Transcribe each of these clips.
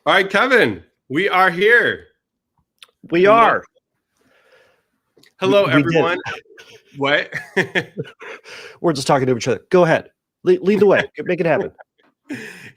All right, Kevin, we are here. We are. Hello, We did everyone. What? We're just talking to each other. Go ahead. Lead the way. Make it happen.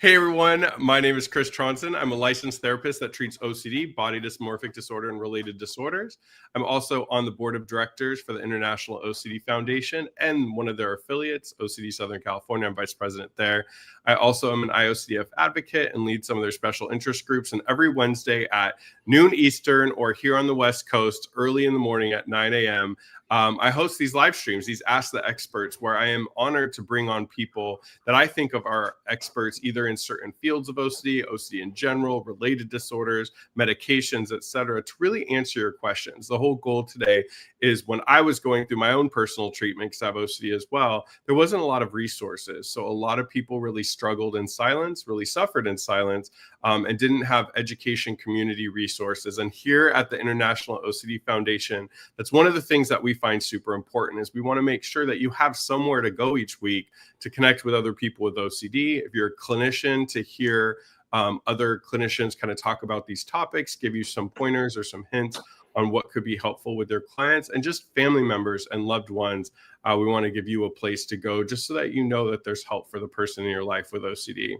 Hey, everyone. My name is Chris Trondsen. I'm a licensed therapist that treats OCD, body dysmorphic disorder, and related disorders. I'm also on the board of directors for the International OCD Foundation and one of their affiliates, OCD Southern California. I'm vice president there. I also am an IOCDF advocate and lead some of their special interest groups. And every Wednesday at noon Eastern or here on the West Coast, early in the morning at 9 a.m., I host these live streams, these Ask the Experts, where I am honored to bring on people that I think of are experts either in certain fields of OCD, OCD in general, related disorders, medications, etc., to really answer your questions. The whole goal today is when I was going through my own personal treatment, because I have OCD as well, there wasn't a lot of resources. So a lot of people really struggled in silence, really suffered in silence, and didn't have education community resources. And here at the International OCD Foundation, that's one of the things that we find super important is we want to make sure that you have somewhere to go each week to connect with other people with OCD. If you're a clinician, to hear other clinicians kind of talk about these topics, give you some pointers or some hints on what could be helpful with their clients, and just family members and loved ones. We want to give you a place to go just so that you know that there's help for the person in your life with OCD.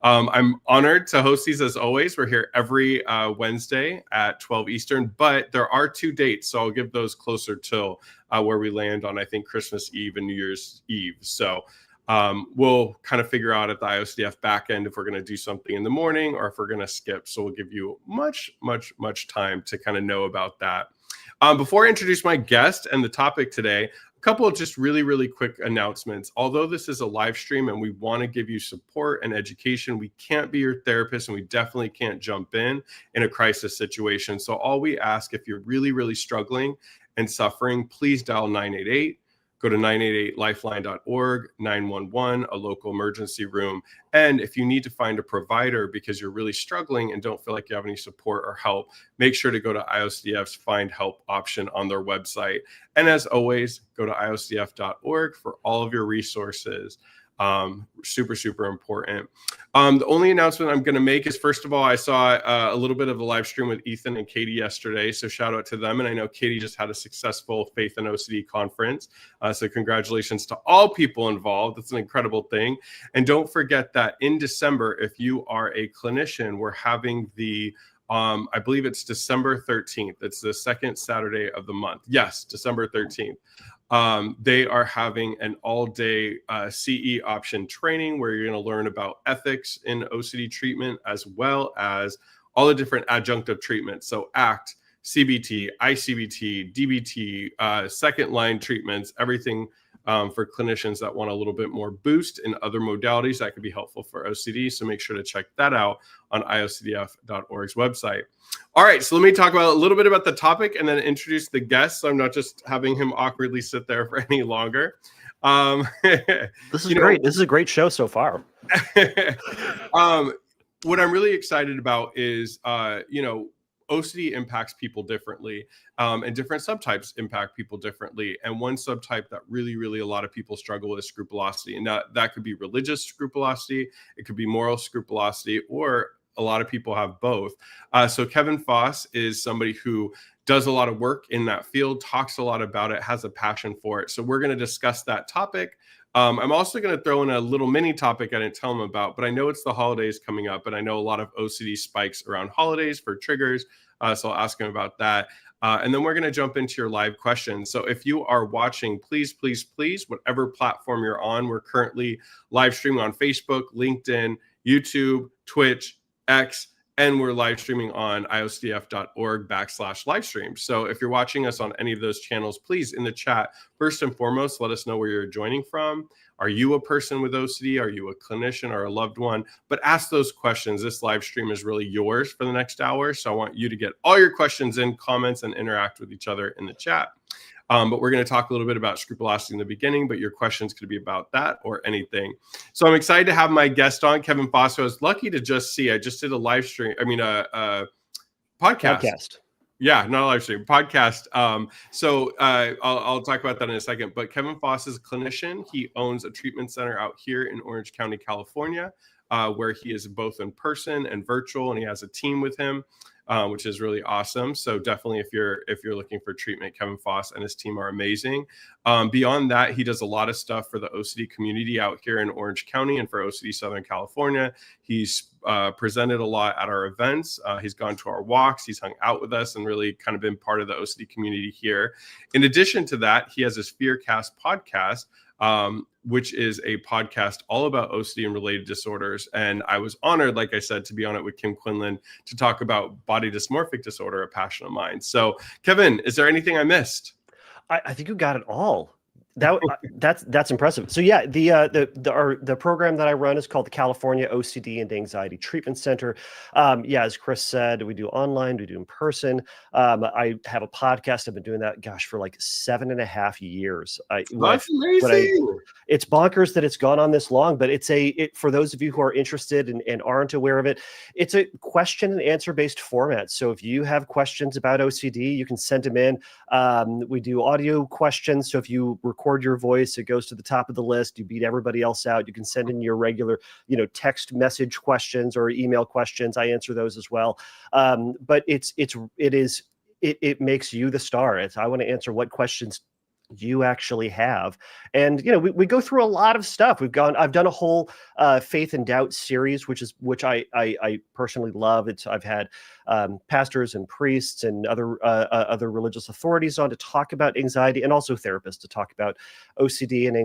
I'm honored to host these as always. We're here every Wednesday at 12 Eastern, but there are 2 dates, so I'll give those closer till where we land on, I think, Christmas Eve and New Year's Eve. So we'll kind of figure out at the IOCDF back end if we're going to do something in the morning or if we're going to skip. So we'll give you much time to kind of know about that. Before I introduce my guest and the topic today, a couple of just really quick announcements. Although this is a live stream and we want to give you support and education, we can't be your therapist and we definitely can't jump in a crisis situation. So all we ask, if you're really struggling and suffering, please dial 988. Go to 988lifeline.org, 911, a local emergency room. And if you need to find a provider because you're really struggling and don't feel like you have any support or help, make sure to go to IOCDF's Find Help option on their website. And as always, go to iocdf.org for all of your resources. Super important. The only announcement I'm going to make is, first of all, I saw a little bit of a live stream with Ethan and Katie yesterday, so shout out to them. And I know Katie just had a successful Faith and OCD conference, so congratulations to all people involved. That's an incredible thing. And don't forget that in December, if you are a clinician, we're having the I believe it's December 13th. It's the second Saturday of the month. Yes, December 13th. They are having an all-day CE option training where you're going to learn about ethics in OCD treatment as well as all the different adjunctive treatments. So ACT, CBT, ICBT, DBT, second-line treatments, everything for clinicians that want a little bit more boost in other modalities that could be helpful for OCD. So make sure to check that out on iocdf.org's website. All right, so let me talk about a little bit about the topic and then introduce the guest. So I'm not just having him awkwardly sit there for any longer. This is great. This is a great show so far. What I'm really excited about is, OCD impacts people differently, and different subtypes impact people differently. And one subtype that really a lot of people struggle with is scrupulosity. And that could be religious scrupulosity, it could be moral scrupulosity, or a lot of people have both. So Kevin Foss is somebody who does a lot of work in that field, talks a lot about it, has a passion for it. So we're going to discuss that topic. I'm also going to throw in a little mini topic I didn't tell him about, but I know it's the holidays coming up, and I know a lot of OCD spikes around holidays for triggers, so I'll ask him about that. And then we're going to jump into your live questions. So if you are watching, please, whatever platform you're on, we're currently live streaming on Facebook, LinkedIn, YouTube, Twitch, X, and we're live streaming on iocdf.org/livestream. So if you're watching us on any of those channels, please, in the chat, first and foremost, let us know where you're joining from. Are you a person with OCD? Are you a clinician or a loved one? But ask those questions. This live stream is really yours for the next hour. So I want you to get all your questions in, comments, and interact with each other in the chat. But we're going to talk a little bit about scrupulosity in the beginning, but your questions could be about that or anything. So I'm excited to have my guest on, Kevin Foss, who I was lucky to just see. I just did a live stream, a podcast. Yeah, not a live stream, podcast. So I'll talk about that in a second. But Kevin Foss is a clinician. He owns a treatment center out here in Orange County, California. where he is both in person and virtual, and he has a team with him. Which is really awesome. So definitely, if you're looking for treatment, Kevin Foss and his team are amazing. Beyond that, he does a lot of stuff for the OCD community out here in Orange County and for OCD Southern California. He's presented a lot at our events. He's gone to our walks. He's hung out with us and really kind of been part of the OCD community here. In addition to that, he has his Fearcast podcast, which is a podcast all about OCD and related disorders. And I was honored, like I said, to be on it with Kim Quinlan to talk about body dysmorphic disorder, a passion of mine. So, Kevin, is there anything I missed? I think you got it all. That's impressive. So yeah, the program that I run is called the California OCD and Anxiety Treatment Center. Yeah, as Chris said, we do online, we do in person. I have a podcast. I've been doing that, gosh, for like 7.5 years. That's amazing. It's bonkers that it's gone on this long, but for those of you who are interested and aren't aware of it, it's a question and answer based format. So if you have questions about OCD, you can send them in. We do audio questions. So if you record your voice, it goes to the top of the list. You beat everybody else out. You can send in your regular, text message questions or email questions. I answer those as well. But it makes you the star. I want to answer what questions you actually have. And we go through a lot of stuff. I've done a whole faith and doubt series, which I personally love. I've had pastors and priests and other religious authorities on to talk about anxiety, and also therapists to talk about OCD and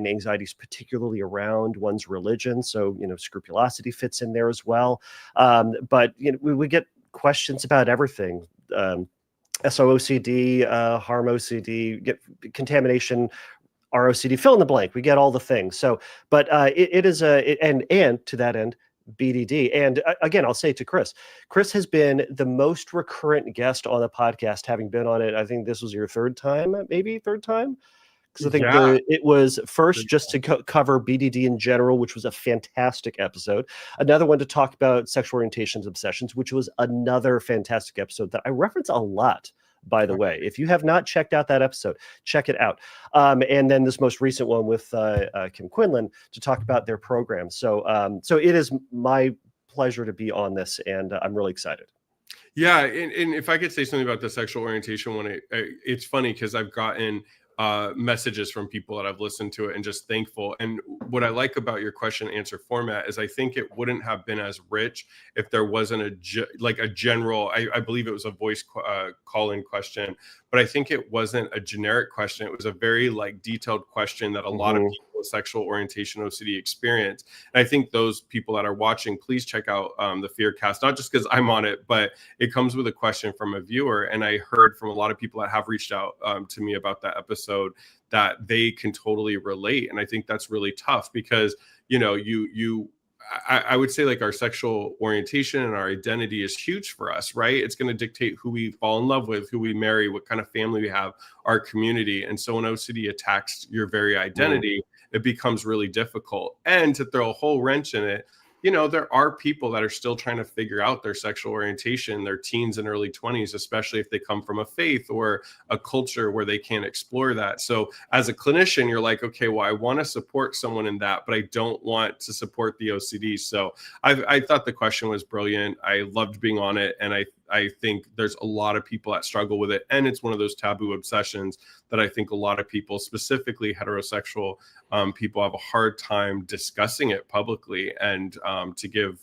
anxieties particularly around one's religion. So scrupulosity fits in there as well. But we get questions about everything. SOOCD, harm OCD, get contamination, ROCD, fill in the blank. We get all the things. So, but it is and to that end, BDD. And again, I'll say to Chris has been the most recurrent guest on the podcast, having been on it. I think this was your third time. Because I think it was first just to cover BDD in general, which was a fantastic episode. Another one to talk about sexual orientations, obsessions, which was another fantastic episode that I reference a lot, by the way. If you have not checked out that episode, check it out. And then this most recent one with Kim Quinlan to talk about their program. So it is my pleasure to be on this, and I'm really excited. Yeah, and if I could say something about the sexual orientation one, it's funny because I've gotten messages from people that I've listened to it and just thankful. And what I like about your question and answer format is I think it wouldn't have been as rich if there wasn't a general, I believe it was a voice call-in question, but I think it wasn't a generic question. It was a very detailed question that a lot of people with sexual orientation OCD experience. And I think those people that are watching, please check out the Fearcast, not just because I'm on it, but it comes with a question from a viewer. And I heard from a lot of people that have reached out to me about that episode that they can totally relate. And I think that's really tough because, I would say our sexual orientation and our identity is huge for us, right? It's going to dictate who we fall in love with, who we marry, what kind of family we have, our community. And so when OCD attacks your very identity, it becomes really difficult. And to throw a whole wrench in it, there are people that are still trying to figure out their sexual orientation, their teens and early 20s, especially if they come from a faith or a culture where they can't explore that. So as a clinician, you're like, okay, well, I want to support someone in that, but I don't want to support the OCD. So I thought the question was brilliant. I loved being on it. And I think there's a lot of people that struggle with it. And it's one of those taboo obsessions that I think a lot of people, specifically heterosexual people, have a hard time discussing it publicly. And to give,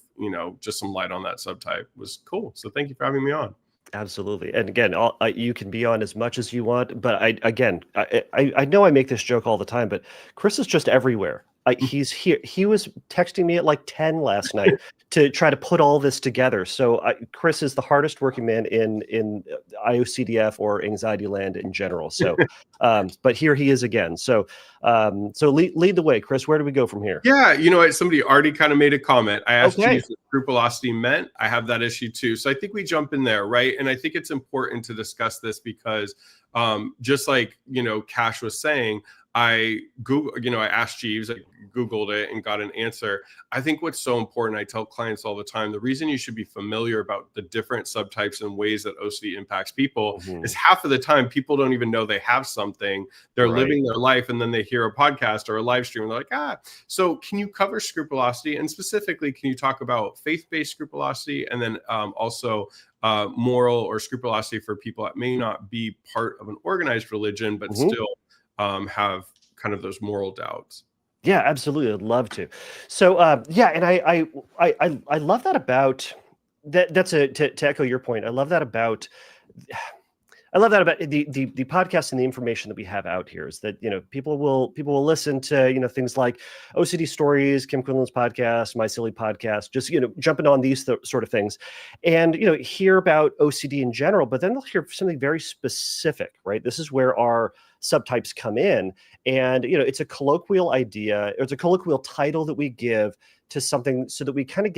just some light on that subtype was cool. So thank you for having me on. Absolutely. And again, you can be on as much as you want. But I know I make this joke all the time, but Chris is just everywhere. He's here. He was texting me at 10 last night to try to put all this together. So Chris is the hardest working man in IOCDF or anxiety land in general. So, but here he is again. So lead the way, Chris. Where do we go from here? Yeah, somebody already kind of made a comment. I asked you what scrupulosity meant. I have that issue too. So I think we jump in there, right? And I think it's important to discuss this because just like Cash was saying, I I asked Jeeves, I Googled it and got an answer. I think what's so important, I tell clients all the time, the reason you should be familiar about the different subtypes and ways that OCD impacts people is half of the time people don't even know they have something. They're living their life, and then they hear a podcast or a live stream and they're like, So can you cover scrupulosity? And specifically, can you talk about faith-based scrupulosity, and then also moral or scrupulosity for people that may not be part of an organized religion, but still have kind of those moral doubts? Yeah, absolutely. I'd love to. So, and I love that about that. That's to echo your point. I love that about the podcast and the information that we have out here is that, people will listen to, things like OCD Stories, Kim Quinlan's podcast, My Silly Podcast, just, jumping on these sort of things and, hear about OCD in general, but then they'll hear something very specific, right? This is where our subtypes come in. And, it's a colloquial idea. It's a colloquial title that we give to something so that we kind of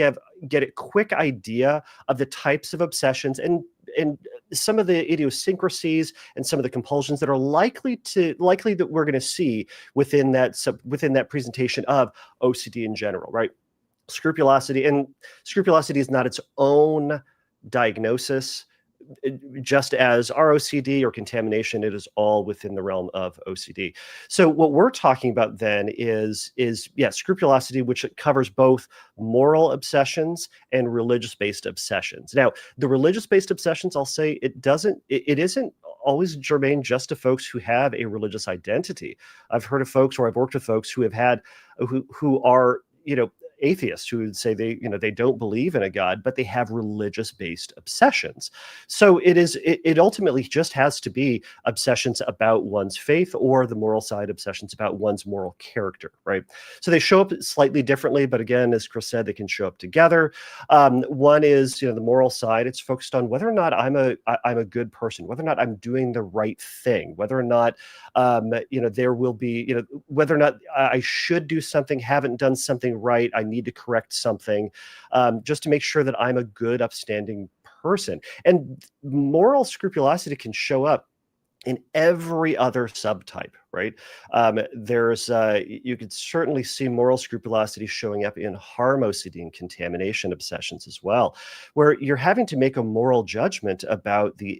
get a quick idea of the types of obsessions and some of the idiosyncrasies and some of the compulsions that are likely that we're going to see within that presentation of OCD in general, right? Scrupulosity is not its own diagnosis. Just as ROCD or contamination, it is all within the realm of OCD. So what we're talking about then is scrupulosity, which covers both moral obsessions and religious-based obsessions. Now, the religious-based obsessions, I'll say it isn't always germane just to folks who have a religious identity. I've heard of folks, or I've worked with folks who are atheists who would say they don't believe in a God, but they have religious-based obsessions. So it ultimately just has to be obsessions about one's faith, or the moral side, obsessions about one's moral character, right? So they show up slightly differently, but again, as Chris said, they can show up together. One is, the moral side. It's focused on whether or not I'm a good person, whether or not I'm doing the right thing, whether or not there will be, whether or not I should do something, haven't done something right, I need to correct something, just to make sure that I'm a good, upstanding person. And moral scrupulosity can show up in every other subtype, right? You could certainly see moral scrupulosity showing up in harm OCD and contamination obsessions as well, where you're having to make a moral judgment about the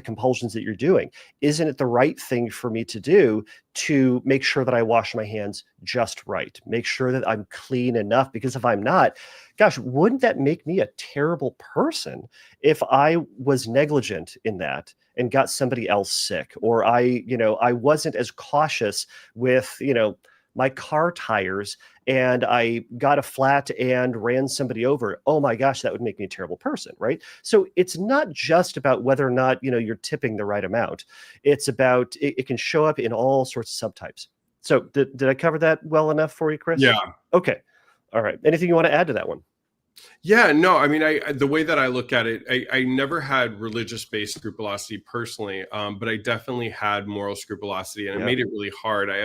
compulsions that you're doing. Isn't it the right thing for me to do to make sure that I wash my hands just right? Make sure that I'm clean enough, because if I'm not, gosh, wouldn't that make me a terrible person if I was negligent in that and got somebody else sick, or I wasn't as cautious with, my car tires and I got a flat and ran somebody over? Oh my gosh, that would make me a terrible person, right? So it's not just about whether or not, you're tipping the right amount. It's about, it can show up in all sorts of subtypes. So did I cover that well enough for you, Chris? Yeah. Okay. All right. Anything you want to add to that one? Yeah, no, I mean, the way that I look at it, I never had religious-based scrupulosity personally, but I definitely had moral scrupulosity, and it made it really hard. I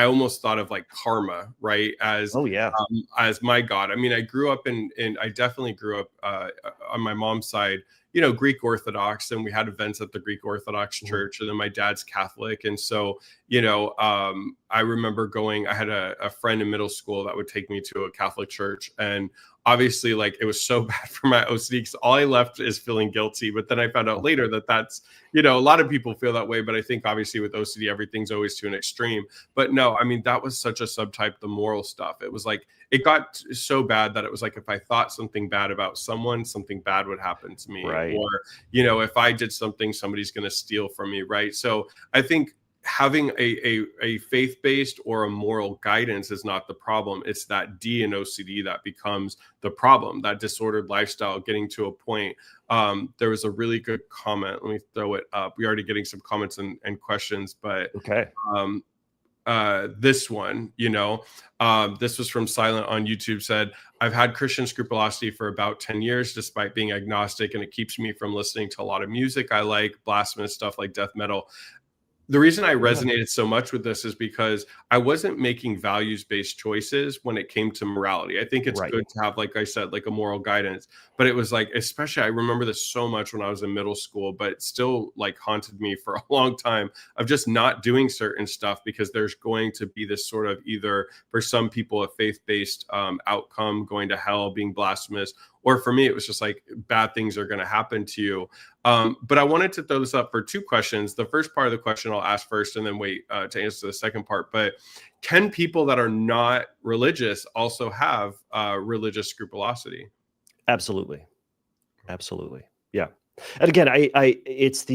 almost thought of like karma, right? As my God. I mean, I grew up I definitely grew up on my mom's side, Greek Orthodox, and we had events at the Greek Orthodox Church, and then my dad's Catholic. And so, I remember I had a friend in middle school that would take me to a Catholic church, and obviously, like, it was so bad for my OCD because all I left is feeling guilty. But then I found out later that that's, a lot of people feel that way. But I think obviously with OCD, everything's always to an extreme. But no, I mean, that was such a subtype, the moral stuff. It was like, it got so bad that it was like, if I thought something bad about someone, something bad would happen to me. Right. Or, if I did something, somebody's going to steal from me. Right. So I think having a faith-based or a moral guidance is not the problem. It's that D in OCD that becomes the problem, that disordered lifestyle getting to a point. There was a really good comment. Let me throw it up. We're already getting some comments and questions, but okay. This one, this was from Silent on YouTube, said, I've had Christian scrupulosity for about 10 years, despite being agnostic, and it keeps me from listening to a lot of music I like, blasphemous stuff like death metal. The reason I resonated so much with this is because I wasn't making values-based choices when it came to morality. I think it's good to have, like I said, like a moral guidance, but it was like, especially, I remember this so much when I was in middle school, but it still like haunted me for a long time of just not doing certain stuff because there's going to be this sort of, either for some people, a faith-based outcome, going to hell, being blasphemous, or for me, it was just like bad things are going to happen to you. But I wanted to throw this up for two questions. The first part of the question I'll ask first and then wait to answer the second part. But can people that are not religious also have religious scrupulosity? Absolutely. Absolutely. Yeah. And again, it's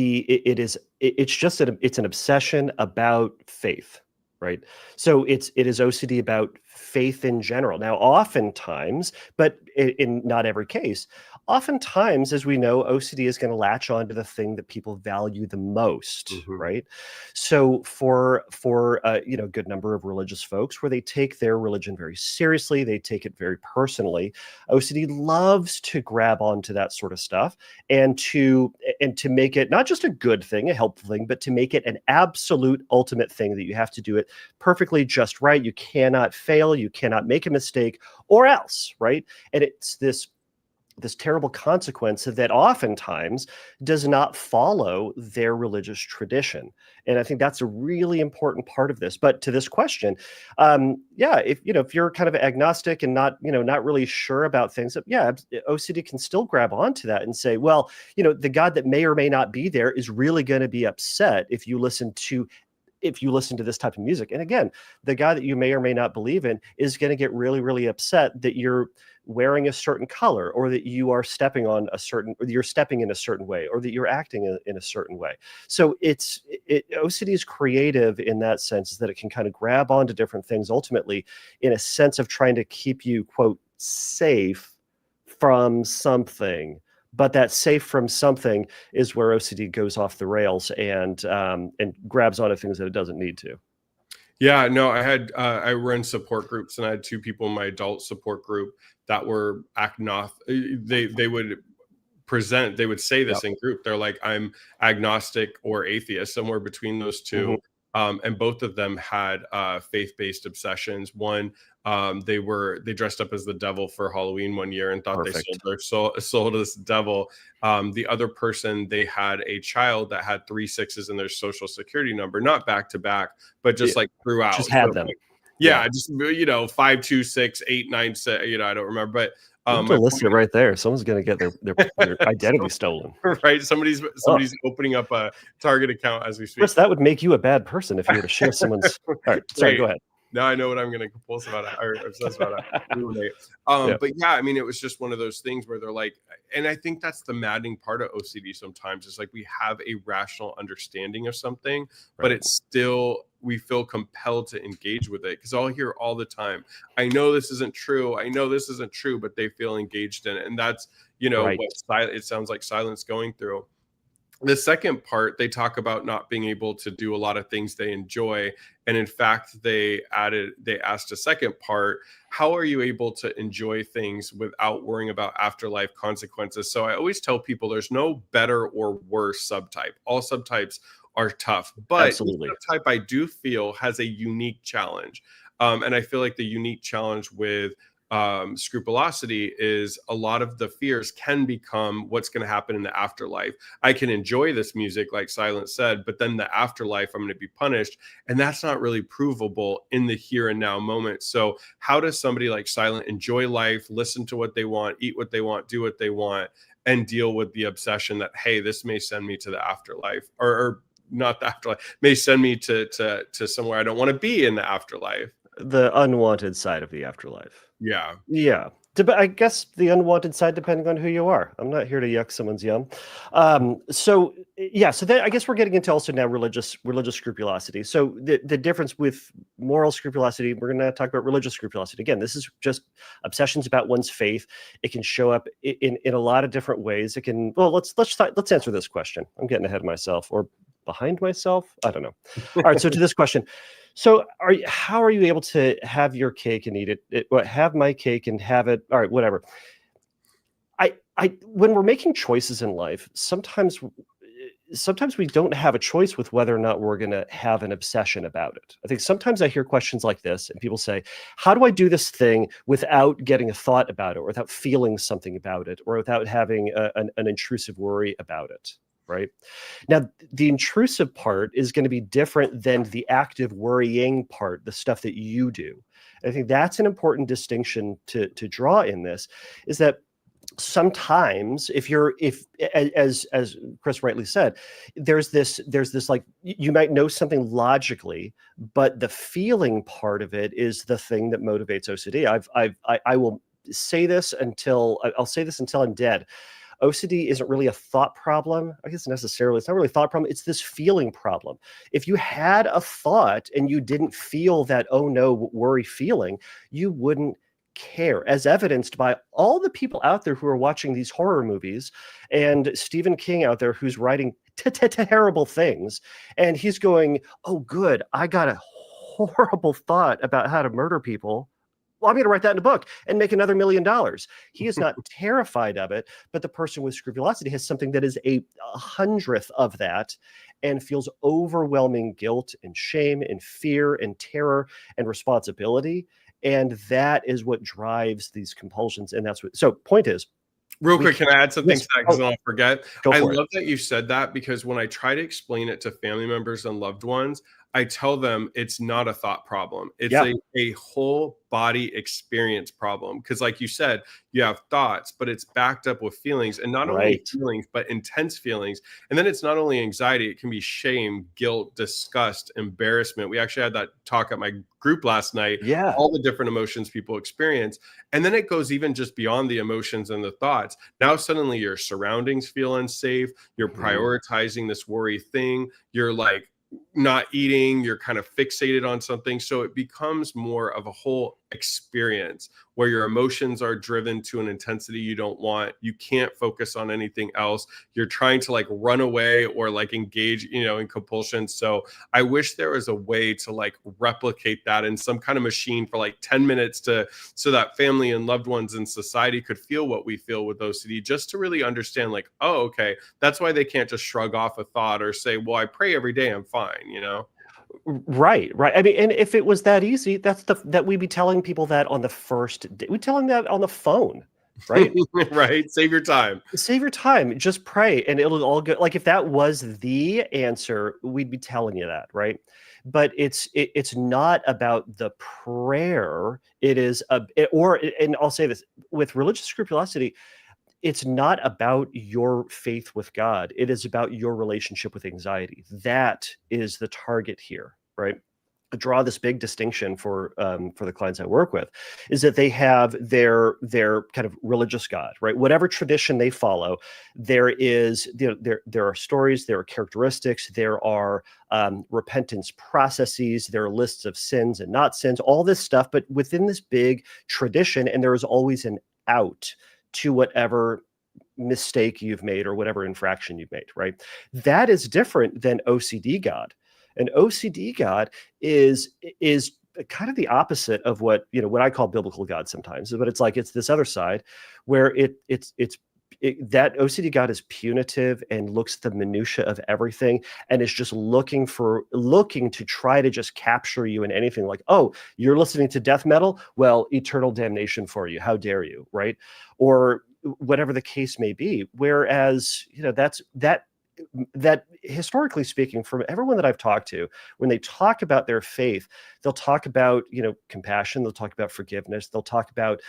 just it's an obsession about faith, right? So it is OCD about faith in general. Now, oftentimes, but in not every case, oftentimes, as we know, OCD is going to latch on to the thing that people value the most, right? So for a good number of religious folks, where they take their religion very seriously, they take it very personally, OCD loves to grab onto that sort of stuff and to make it not just a good thing, a helpful thing, but to make it an absolute ultimate thing that you have to do it perfectly just right. You cannot fail, you cannot make a mistake, or else, right? And it's this terrible consequence that oftentimes does not follow their religious tradition. And I think that's a really important part of this. But to this question, if you're kind of agnostic and not really sure about things, OCD can still grab onto that and say, well, the God that may or may not be there is really going to be upset if you listen to this type of music. And again, the God that you may or may not believe in is going to get really, really upset that you're wearing a certain color, or that you are stepping in a certain way, or that you're acting in a certain way. So OCD is creative in that sense, that it can kind of grab onto different things, ultimately in a sense of trying to keep you, quote, safe from something. But that safe from something is where OCD goes off the rails and grabs onto things that it doesn't need to. Yeah, no, I run support groups, and I had two people in my adult support group that were agnostic. They would say this in group. They're like, I'm agnostic or atheist, somewhere between those two. And both of them had faith-based obsessions. One, they dressed up as the devil for Halloween one year and thought they sold their soul to this devil. The other person, they had a child that had 3 6s in their social security number, not back to back, but just like throughout. Just had them. Just 5 2 6 8 9 6. I don't remember, but the list right there. Someone's going to get their identity stolen. Right. Somebody's opening up a Target account as we speak. Chris, that would make you a bad person if you were to share someone's. All right. Sorry, go ahead. Now I know what I'm going to compulse about it, or obsess about it. But yeah, I mean, it was just one of those things where they're like, and I think that's the maddening part of OCD sometimes, is like we have a rational understanding of something, but it's still, we feel compelled to engage with it, because I'll hear all the time, I know this isn't true, but they feel engaged in it. And that's, what it sounds like silence going through. The second part, they talk about not being able to do a lot of things they enjoy. And in fact, they asked a second part, how are you able to enjoy things without worrying about afterlife consequences? So I always tell people there's no better or worse subtype. All subtypes are tough, but each subtype, I do feel, has a unique challenge. And I feel like the unique challenge with scrupulosity is a lot of the fears can become what's going to happen in the afterlife. I can enjoy this music, like Silence said, but then the afterlife, I'm going to be punished. And that's not really provable in the here and now moment. So how does somebody like Silent enjoy life, listen to what they want, eat what they want, do what they want, and deal with the obsession that, hey, this may send me to the afterlife, or not the afterlife, may send me to somewhere I don't want to be in the afterlife. The unwanted side of the afterlife. Yeah. I guess the unwanted side, depending on who you are. I'm not here to yuck someone's yum. So then I guess we're getting into also now religious scrupulosity. So the difference with moral scrupulosity, we're going to talk about religious scrupulosity. Again, this is just obsessions about one's faith. It can show up in a lot of different ways. It can, well, let's answer this question. I'm getting ahead of myself, or behind myself. I don't know. All right. So to this question. So how are you able to have your cake and eat it? Have my cake and have it. All right, whatever. When we're making choices in life, sometimes sometimes we don't have a choice with whether or not we're going to have an obsession about it. I think sometimes I hear questions like this and people say, how do I do this thing without getting a thought about it, or without feeling something about it, or without having an intrusive worry about it? Right now, the intrusive part is going to be different than the active worrying part, the stuff that you do. And I think that's an important distinction to draw in this, is that sometimes if as Chris rightly said, there's this like, you might know something logically, but the feeling part of it is the thing that motivates OCD. I will say this until I'm dead. OCD isn't really a thought problem. I guess necessarily, it's not really a thought problem. It's this feeling problem. If you had a thought and you didn't feel that, oh no, worry feeling, you wouldn't care, as evidenced by all the people out there who are watching these horror movies, and Stephen King out there who's writing terrible things, and he's going, oh good, I got a horrible thought about how to murder people. Well, I'm going to write that in a book and make another $1 million. He is not terrified of it, but the person with scrupulosity has something that is a 100th of that, and feels overwhelming guilt and shame and fear and terror and responsibility. And that is what drives these compulsions. And that's what, so point is, real quick, can I add something to that, because I'll forget? I love that you said that, because when I try to explain it to family members and loved ones, I tell them it's not a thought problem. It's a whole body experience problem. Because like you said, you have thoughts, but it's backed up with feelings, and not only feelings, but intense feelings. And then it's not only anxiety, it can be shame, guilt, disgust, embarrassment. We actually had that talk at my group last night. Yeah. All the different emotions people experience. And then it goes even just beyond the emotions and the thoughts. Now suddenly your surroundings feel unsafe. You're prioritizing this worry thing. You're like not eating, you're kind of fixated on something. So it becomes more of a whole experience where your emotions are driven to an intensity you don't want. You can't focus on anything else. You're trying to like run away or like engage, in compulsion. So I wish there was a way to like replicate that in some kind of machine for like 10 minutes so that family and loved ones in society could feel what we feel with OCD, just to really understand like, oh, okay, that's why they can't just shrug off a thought or say, well, I pray every day, I'm fine, Right. I mean, and if it was that easy, that we'd be telling people that on the first day. We tell them that on the phone, right? Right. Save your time. Just pray, and it'll all go. Like if that was the answer, we'd be telling you that, right? But it's not about the prayer. It is and I'll say this with religious scrupulosity. It's not about your faith with God. It is about your relationship with anxiety. That is the target here, right? I draw this big distinction for the clients I work with, is that they have their kind of religious God, right? Whatever tradition they follow, there are stories, there are characteristics, there are repentance processes, there are lists of sins and not sins, all this stuff, but within this big tradition, and there is always an out to whatever mistake you've made or whatever infraction you've made, right? That is different than OCD God. And OCD God is kind of the opposite of what I call biblical God sometimes, but it's this other side where that OCD God is punitive and looks at the minutia of everything and is just looking to try to just capture you in anything like, oh, you're listening to death metal? Well, eternal damnation for you. How dare you, right? Or whatever the case may be. Whereas, that historically speaking, from everyone that I've talked to, when they talk about their faith, they'll talk about, compassion, they'll talk about forgiveness, they'll talk about,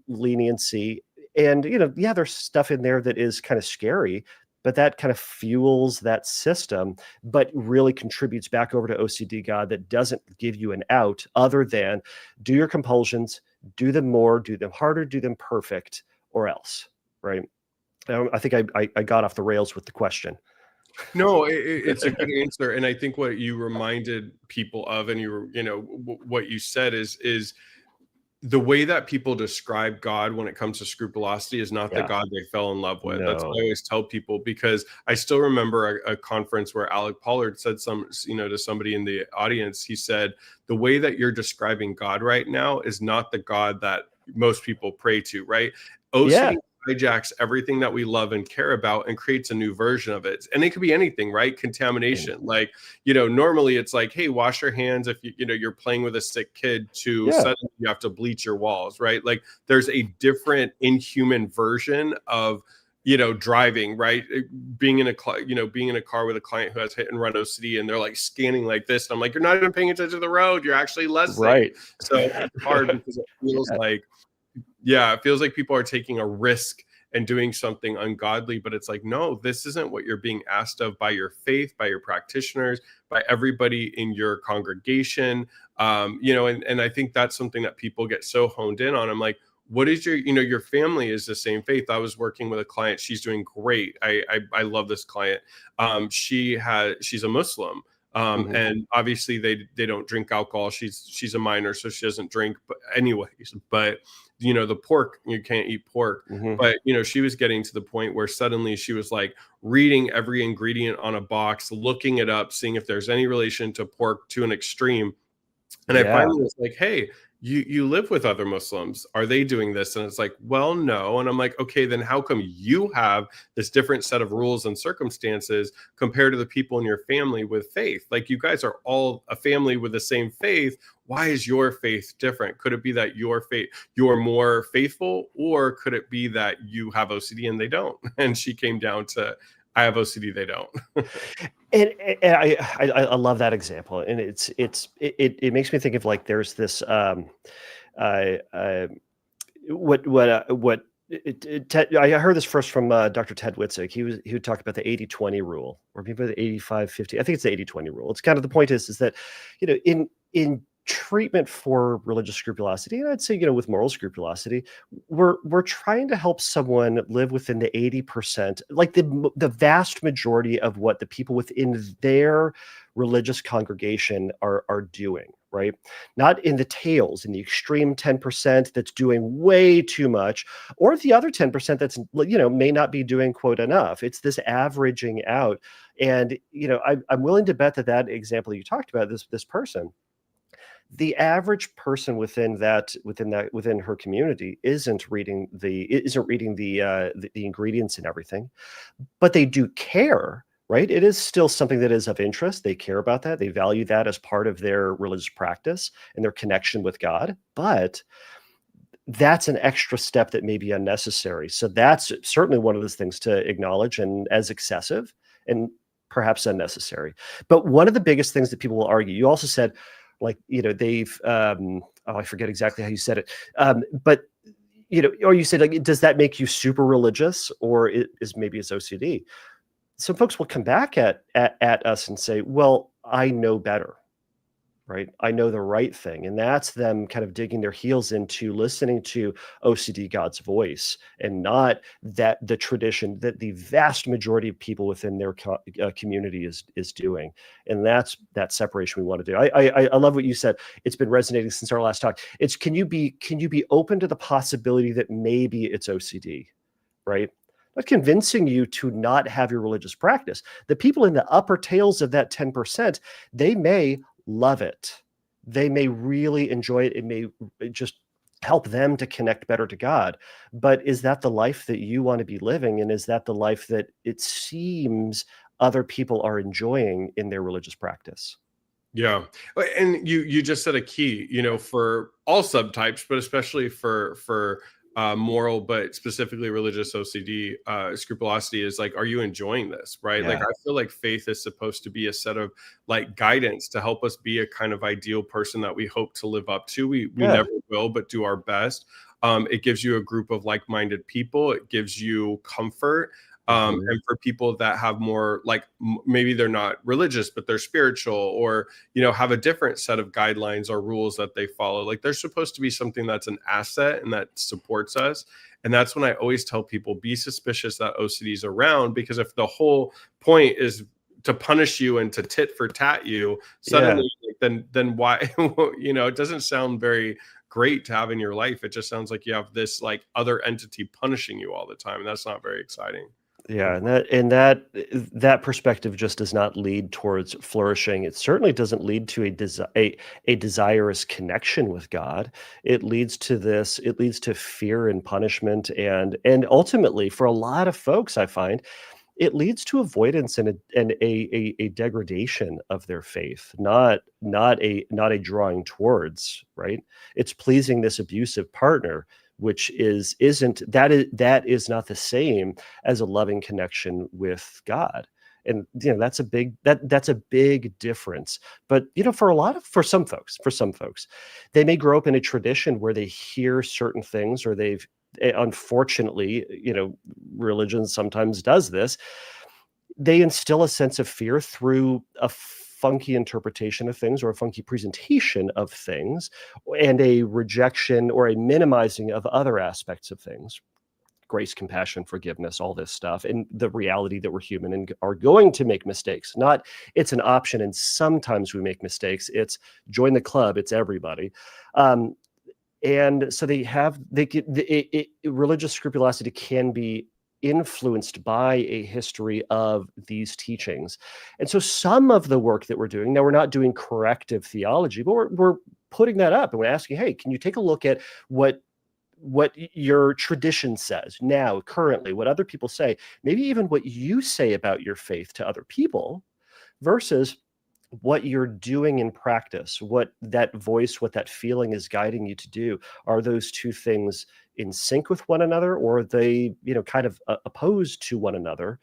leniency. And, there's stuff in there that is kind of scary, but that kind of fuels that system, but really contributes back over to OCD God that doesn't give you an out other than do your compulsions, do them more, do them harder, do them perfect, or else, right? I think I got off the rails with the question. No, it's a good answer. And I think what you reminded people of, and what you said is the way that people describe God when it comes to scrupulosity is not the God they fell in love with. No. That's what I always tell people, because I still remember a conference where Alec Pollard said to somebody in the audience, he said, the way that you're describing God right now is not the God that most people pray to, right? OCD hijacks everything that we love and care about and creates a new version of it. And it could be anything, right? Contamination. Like, normally it's like, hey, wash your hands if you're playing with a sick kid, to suddenly you have to bleach your walls, right? Like there's a different inhuman version of driving, right? Being in a car with a client who has hit and run OCD, and they're like scanning like this, and I'm like, you're not even paying attention to the road, you're actually listening. Right. So it's hard because it feels like people are taking a risk and doing something ungodly, but it's like, no, this isn't what you're being asked of by your faith, by your practitioners, by everybody in your congregation. And I think that's something that people get so honed in on. I'm like, what is your family is the same faith. I was working with a client. She's doing great. I love this client. She's a Muslim. And obviously they don't drink alcohol. She's a minor, so she doesn't drink, but anyways, but the pork, you can't eat pork. But she was getting to the point where suddenly she was like reading every ingredient on a box, looking it up, seeing if there's any relation to pork, to an extreme. And I finally was like, hey, you live with other Muslims. Are they doing this? And it's like, well, no. And I'm like, okay, then how come you have this different set of rules and circumstances compared to the people in your family with faith? Like, you guys are all a family with the same faith. Why is your faith different? Could it be that you're more faithful, or could it be that you have OCD and they don't? And she came down to, I have OCD, they don't. And I love that example, and it makes me think of, like, there's this I heard this first from Dr. Ted Witzig. He would talk about the 80-20 rule, or maybe the 85-50. I think it's the 80-20 rule. It's kind of, the point is that in treatment for religious scrupulosity, and I'd say with moral scrupulosity, we're trying to help someone live within the 80%, like the vast majority of what the people within their religious congregation are doing, right? Not in the tails, in the extreme 10% that's doing way too much, or the other 10% that's may not be doing quote enough. It's this averaging out. And I'm willing to bet that example you talked about, this person, the average person within her community isn't reading the ingredients and everything, but they do care, right? It is still something that is of interest. They care about that. They value that as part of their religious practice and their connection with God. But that's an extra step that may be unnecessary. So that's certainly one of those things to acknowledge, and as excessive and perhaps unnecessary. But one of the biggest things that people will argue, you also said, like, they've, I forget exactly how you said it. But, or you said, like, does that make you super religious, or maybe it's OCD? Some folks will come back at us and say, well, I know better, right? I know the right thing. And that's them kind of digging their heels into listening to OCD God's voice, and not the tradition that the vast majority of people within their community is doing. And that's that separation we want to do. I love what you said. It's been resonating since our last talk. It's, can you be open to the possibility that maybe it's OCD, right? Not convincing you to not have your religious practice. The people in the upper tails of that 10%, they may love it. They may really enjoy it. It may just help them to connect better to God. But is that the life that you want to be living? And is that the life that it seems other people are enjoying in their religious practice? Yeah. And you just said a key, for all subtypes, but especially for moral, but specifically religious OCD, scrupulosity, is like, are you enjoying this? Right. Yeah. Like, I feel like faith is supposed to be a set of like guidance to help us be a kind of ideal person that we hope to live up to. We never will, but do our best. It gives you a group of like-minded people. It gives you comfort. And for people that have more, like, maybe they're not religious, but they're spiritual, or, have a different set of guidelines or rules that they follow. Like, there's supposed to be something that's an asset and that supports us. And that's when I always tell people, be suspicious that OCD is around, because if the whole point is to punish you and to tit for tat you, suddenly, then why, it doesn't sound very great to have in your life. It just sounds like you have this like other entity punishing you all the time. And that's not very exciting. Yeah, and that perspective just does not lead towards flourishing. It certainly doesn't lead to a desirous connection with God. It leads to this. It leads to fear and punishment, and ultimately, for a lot of folks, I find it leads to avoidance and a degradation of their faith, not a drawing towards, right? It's pleasing this abusive partner, which is not the same as a loving connection with God. And that's a big difference. But for some folks, they may grow up in a tradition where they hear certain things, or unfortunately, religion sometimes does this. They instill a sense of fear through a funky interpretation of things, or a funky presentation of things, and a rejection or a minimizing of other aspects of things: grace, compassion, forgiveness, all this stuff, and the reality that we're human and are going to make mistakes. Not it's an option, and sometimes we make mistakes. It's join the club. It's everybody. And so religious scrupulosity can be influenced by a history of these teachings. And so some of the work that we're doing now, we're not doing corrective theology, but we're putting that up, and we're asking, hey, can you take a look at what your tradition says now, currently, what other people say, maybe even what you say about your faith to other people, versus what you're doing in practice, what that voice, what that feeling is guiding you to do. Are those two things in sync with one another, or are they, kind of opposed to one another?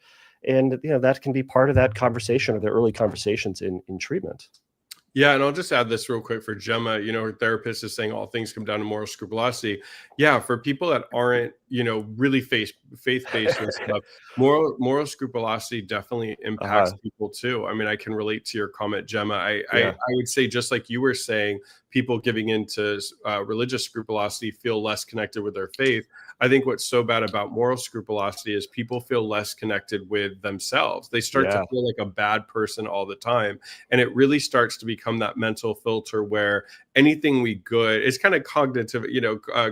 And, that can be part of that conversation, or the early conversations in treatment. Yeah, and I'll just add this real quick for Gemma. Her therapist is saying all things come down to moral scrupulosity. Yeah, for people that aren't, really faith-based and stuff, moral scrupulosity definitely impacts people too. I mean, I can relate to your comment, Gemma. I would say, just like you were saying, people giving into religious scrupulosity feel less connected with their faith. I think what's so bad about moral scrupulosity is people feel less connected with themselves. They start to feel like a bad person all the time. And it really starts to become that mental filter where anything it's kind of cognitive,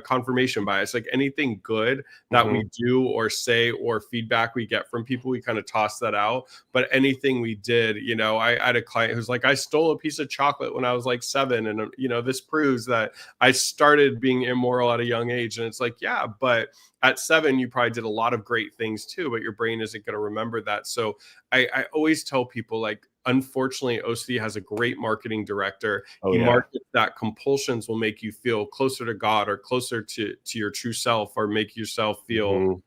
confirmation bias. Like anything good that we do or say, or feedback we get from people, we kind of toss that out. But anything we did, I had a client who's like, I stole a piece of chocolate when I was like 7. And, this proves that I started being immoral at a young age. And it's like, yeah, but at 7, you probably did a lot of great things too, but your brain isn't going to remember that. So I always tell people, like, unfortunately, OCD has a great marketing director. He markets that compulsions will make you feel closer to God, or closer to your true self, or make yourself feel,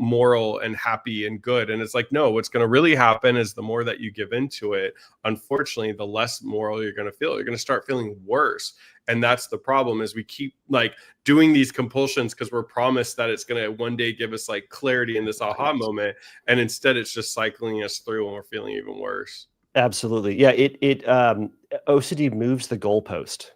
moral and happy and good. And it's like, no, what's going to really happen is the more that you give into it, unfortunately, the less moral you're going to feel. You're going to start feeling worse. And that's the problem, is we keep like doing these compulsions because we're promised that it's going to one day give us like clarity in this aha moment. And instead it's just cycling us through, and we're feeling even worse. Absolutely. Yeah. OCD moves the goalpost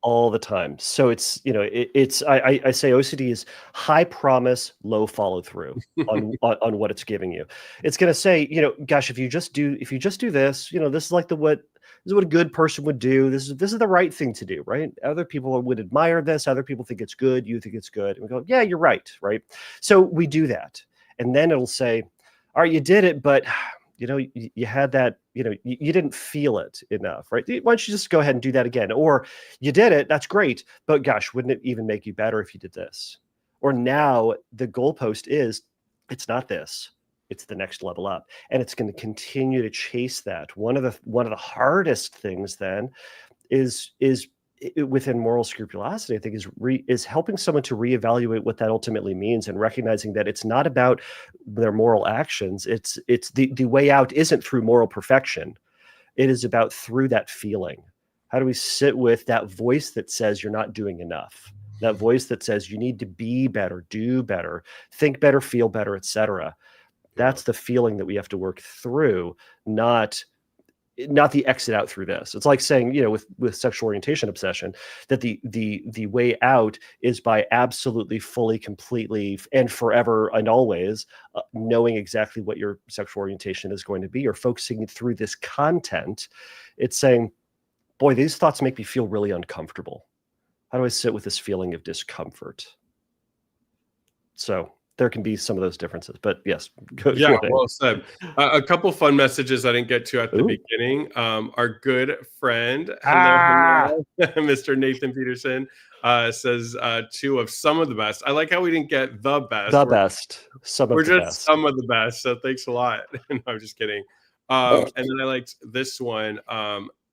all the time. So it's, I say OCD is high promise, low follow through on what it's giving you. It's going to say, gosh, if you just do this, this is what a good person would do. This is the right thing to do, right? Other people would admire this. Other people think it's good. You think it's good. And we go, yeah, you're right. Right. So we do that. And then it'll say, all right, you did it, but you had that, you didn't feel it enough, right? Why don't you just go ahead and do that again? Or you did it, that's great, but gosh, wouldn't it even make you better if you did this? Or now the goalpost is, it's not this, it's the next level up, and it's going to continue to chase that. One of the hardest things then is within moral scrupulosity, I think, is helping someone to reevaluate what that ultimately means, and recognizing that it's not about their moral actions. It's the way out isn't through moral perfection. It is about through that feeling. How do we sit with that voice that says you're not doing enough? That voice that says you need to be better, do better, think better, feel better, etc. That's the feeling that we have to work through, not the exit out through this. It's like saying, with sexual orientation obsession, that the way out is by absolutely, fully, completely, and forever and always knowing exactly what your sexual orientation is going to be, or focusing through this content. It's saying, boy, these thoughts make me feel really uncomfortable. How do I sit with this feeling of discomfort? So there can be some of those differences. But yes, go Yeah, ahead. well said. A couple fun messages I didn't get to at the Ooh. beginning. Our good friend, Ah! hello, Mr. Nathan Peterson, says two of some of the best. I like how we didn't get the best. The best. Some We're of the just best. some of the best. So thanks a lot. No, I'm just kidding. And then I liked this one.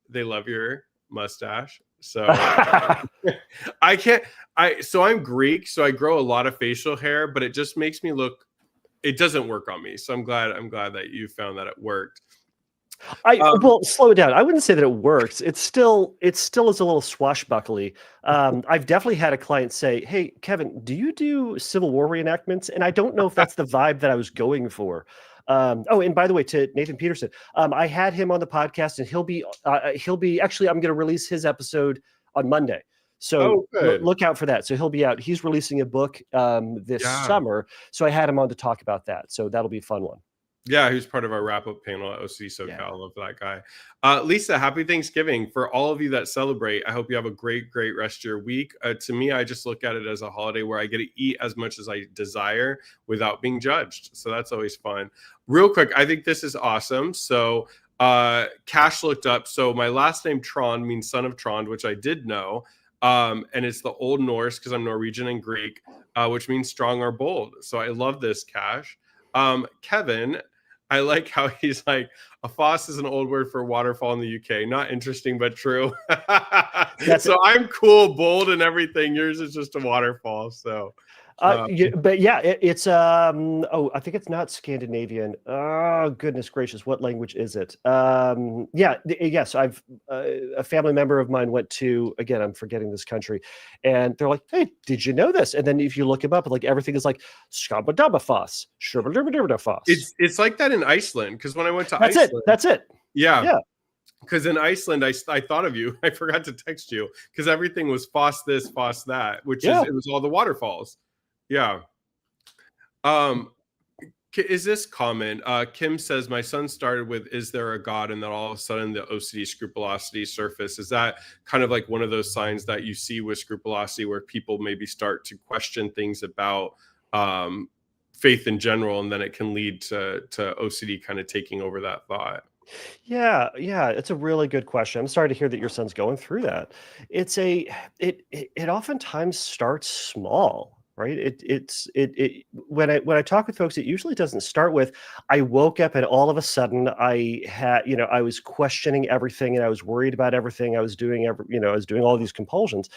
They love your mustache. So I can't. So I'm Greek, so I grow a lot of facial hair, but it just makes me look. It doesn't work on me. So I'm glad that you found that it worked. Well, slow it down. I wouldn't say that it works. It still is a little swashbuckly. I've definitely had a client say, "Hey, Kevin, do you do Civil War reenactments?" And I don't know if that's the vibe that I was going for. And by the way, to Nathan Peterson, I had him on the podcast, and he'll be actually. I'm going to release his episode on Monday. So look out for that. So he'll be out. He's releasing a book this summer. So I had him on to talk about that. So that'll be a fun one. Yeah, who's part of our wrap-up panel at OCD SoCal. I love that guy. Lisa, happy Thanksgiving. For all of you that celebrate, I hope you have a great rest of your week. To me, I just look at it as a holiday where I get to eat as much as I desire without being judged. So that's always fun. Real quick, I think this is awesome. So Cash looked up. So my last name, Trond, means son of Trond, which I did know. And it's the Old Norse, because I'm Norwegian and Greek, which means strong or bold. So I love this, Cash. Kevin, I like how he's like, a foss is an old word for waterfall in the UK. Not interesting, but true. So I'm cool, bold, and everything. Yours is just a waterfall. So, but yeah, it's I think it's not Scandinavian. Oh goodness gracious, what language is it? Yes, I've a family member of mine went to, again, I'm forgetting this country, and they're like, "Hey, did you know this?" And then if you look him up, like everything is like Skabadabafoss, Shurbalurbadirbafoss. It's like that in Iceland, because when I went to Iceland, that's it. Yeah. Because in Iceland, I thought of you. I forgot to text you because everything was Foss this, Foss that, which is it was all the waterfalls. Yeah. Is this common? Kim says, my son started with, "Is there a God?" And then all of a sudden the OCD scrupulosity surface. Is that kind of like one of those signs that you see with scrupulosity where people maybe start to question things about faith in general, and then it can lead to OCD kind of taking over that thought? Yeah, it's a really good question. I'm sorry to hear that your son's going through that. It oftentimes starts small, right? When I talk with folks, it usually doesn't start with, I woke up and all of a sudden I was questioning everything and I was worried about everything. I was doing all these compulsions.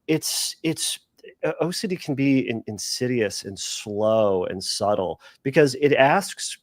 It's OCD can be insidious and slow and subtle because it asks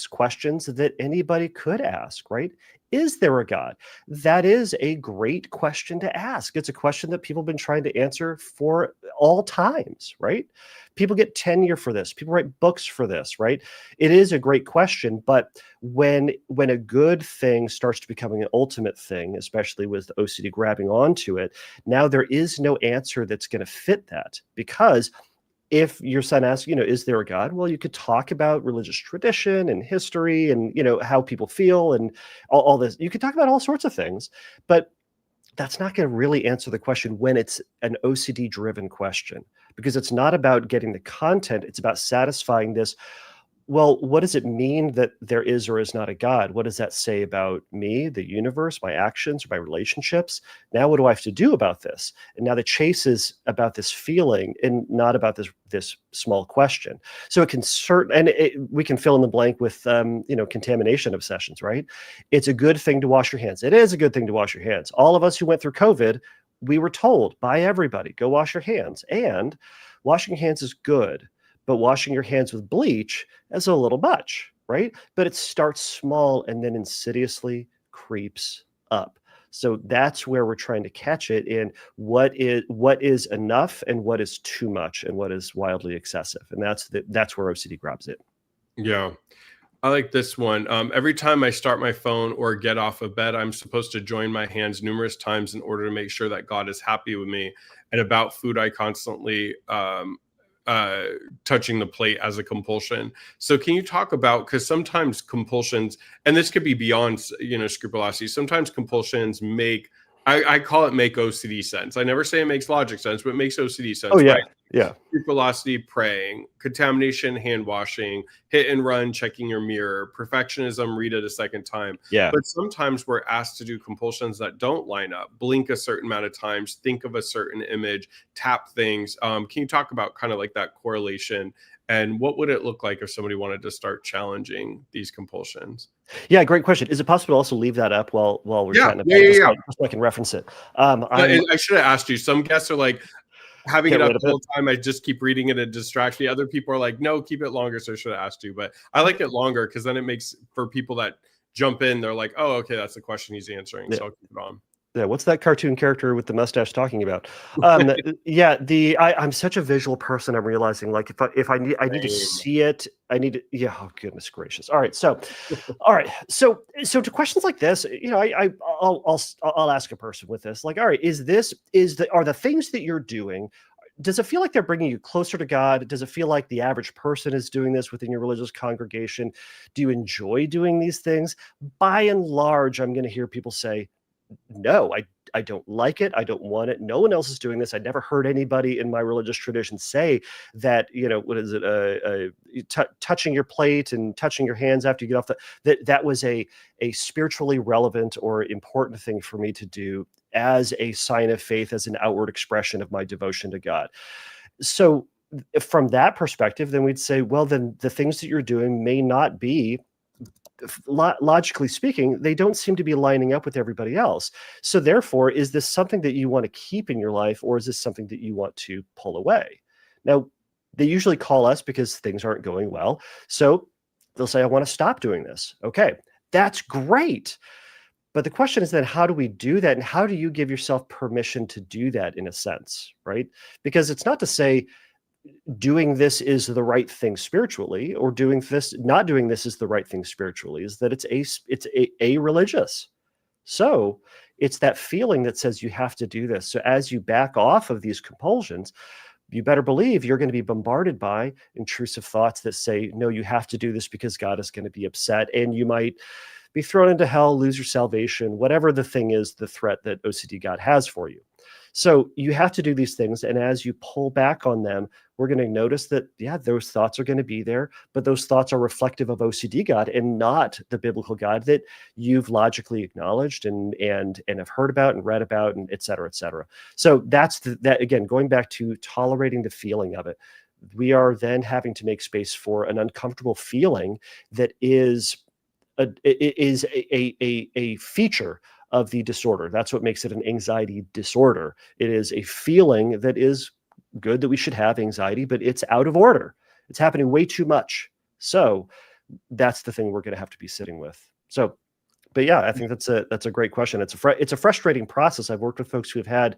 questions that anybody could ask, right? Is there a God? That is a great question to ask. It's a question that people have been trying to answer for all times, right? People get tenure for this. People write books for this, right? It is a great question, but when a good thing starts to becoming an ultimate thing, especially with OCD grabbing onto it, now there is no answer that's going to fit that, because if your son asks, is there a God? Well, you could talk about religious tradition and history and, how people feel and all this. You could talk about all sorts of things, but that's not going to really answer the question when it's an OCD driven question, because it's not about getting the content. It's about satisfying this. Well, what does it mean that there is or is not a God? What does that say about me, the universe, my actions, my relationships? Now, what do I have to do about this? And now the chase is about this feeling and not about this small question. So it can we can fill in the blank with, contamination obsessions, right? It's a good thing to wash your hands. It is a good thing to wash your hands. All of us who went through COVID, we were told by everybody, go wash your hands. And washing your hands is good. But washing your hands with bleach is a little much, right? But it starts small and then insidiously creeps up. So that's where we're trying to catch it in what is enough and what is too much and what is wildly excessive. And that's where OCD grabs it. Yeah. I like this one. Every time I start my phone or get off of bed, I'm supposed to join my hands numerous times in order to make sure that God is happy with me. And about food, I constantly touching the plate as a compulsion. So can you talk about, because sometimes compulsions, and this could be beyond, scrupulosity, sometimes compulsions make, I call it make OCD sense. I never say it makes logic sense, but it makes OCD sense. Oh, yeah. Right? Yeah. Scrupulosity, praying. Contamination, hand washing. Hit and run, checking your mirror. Perfectionism, read it a second time. Yeah. But sometimes we're asked to do compulsions that don't line up. Blink a certain amount of times, think of a certain image, tap things. Can you talk about kind of like that correlation? And what would it look like if somebody wanted to start challenging these compulsions? Yeah, great question. Is it possible to also leave that up while we're Yeah, chatting about yeah, it, yeah, just yeah. so I can reference it? I should have asked you. Some guests are like, having it Get up rid of the it. whole time, I just keep reading it and distract me. Other people are like, no, keep it longer. So I should have asked you, but I like it longer because then it makes for people that jump in, they're like, oh, okay, that's the question he's answering. Yeah. So I'll keep it on. Yeah, what's that cartoon character with the mustache talking about? Yeah, I'm such a visual person. I'm realizing like if I need to Same. see it, I need to, yeah. Oh goodness gracious! All right. So to questions like this, I'll ask a person with this like, all right, are the things that you're doing? Does it feel like they're bringing you closer to God? Does it feel like the average person is doing this within your religious congregation? Do you enjoy doing these things? By and large, I'm going to hear people say, no, I don't like it. I don't want it. No one else is doing this. I never heard anybody in my religious tradition say that, what is it? Touching your plate and touching your hands after you get off that was a spiritually relevant or important thing for me to do as a sign of faith, as an outward expression of my devotion to God. So from that perspective, then we'd say, well, then the things that you're doing may not be, logically speaking, they don't seem to be lining up with everybody else. So therefore, is this something that you want to keep in your life, or is this something that you want to pull away? Now, they usually call us because things aren't going well. So they'll say, I want to stop doing this. Okay, that's great. But the question is then, how do we do that? And how do you give yourself permission to do that in a sense, right? Because it's not to say doing this is the right thing spiritually, or not doing this is the right thing spiritually, is that it's a religious. So it's that feeling that says you have to do this. So as you back off of these compulsions, you better believe you're going to be bombarded by intrusive thoughts that say, no, you have to do this because God is going to be upset. And you might be thrown into hell, lose your salvation, whatever the thing is, the threat that OCD God has for you. So you have to do these things. And as you pull back on them, we're going to notice that, yeah, those thoughts are going to be there, but those thoughts are reflective of OCD God and not the biblical God that you've logically acknowledged and have heard about and read about, and et cetera, et cetera. So that again, going back to tolerating the feeling of it, we are then having to make space for an uncomfortable feeling that is a feature of the disorder. That's what makes it an anxiety disorder. It is a feeling that is good, that we should have anxiety, but it's out of order. It's happening way too much. So that's the thing we're going to have to be sitting with. So, but yeah, I think that's a great question. It's a frustrating process. I've worked with folks who have had,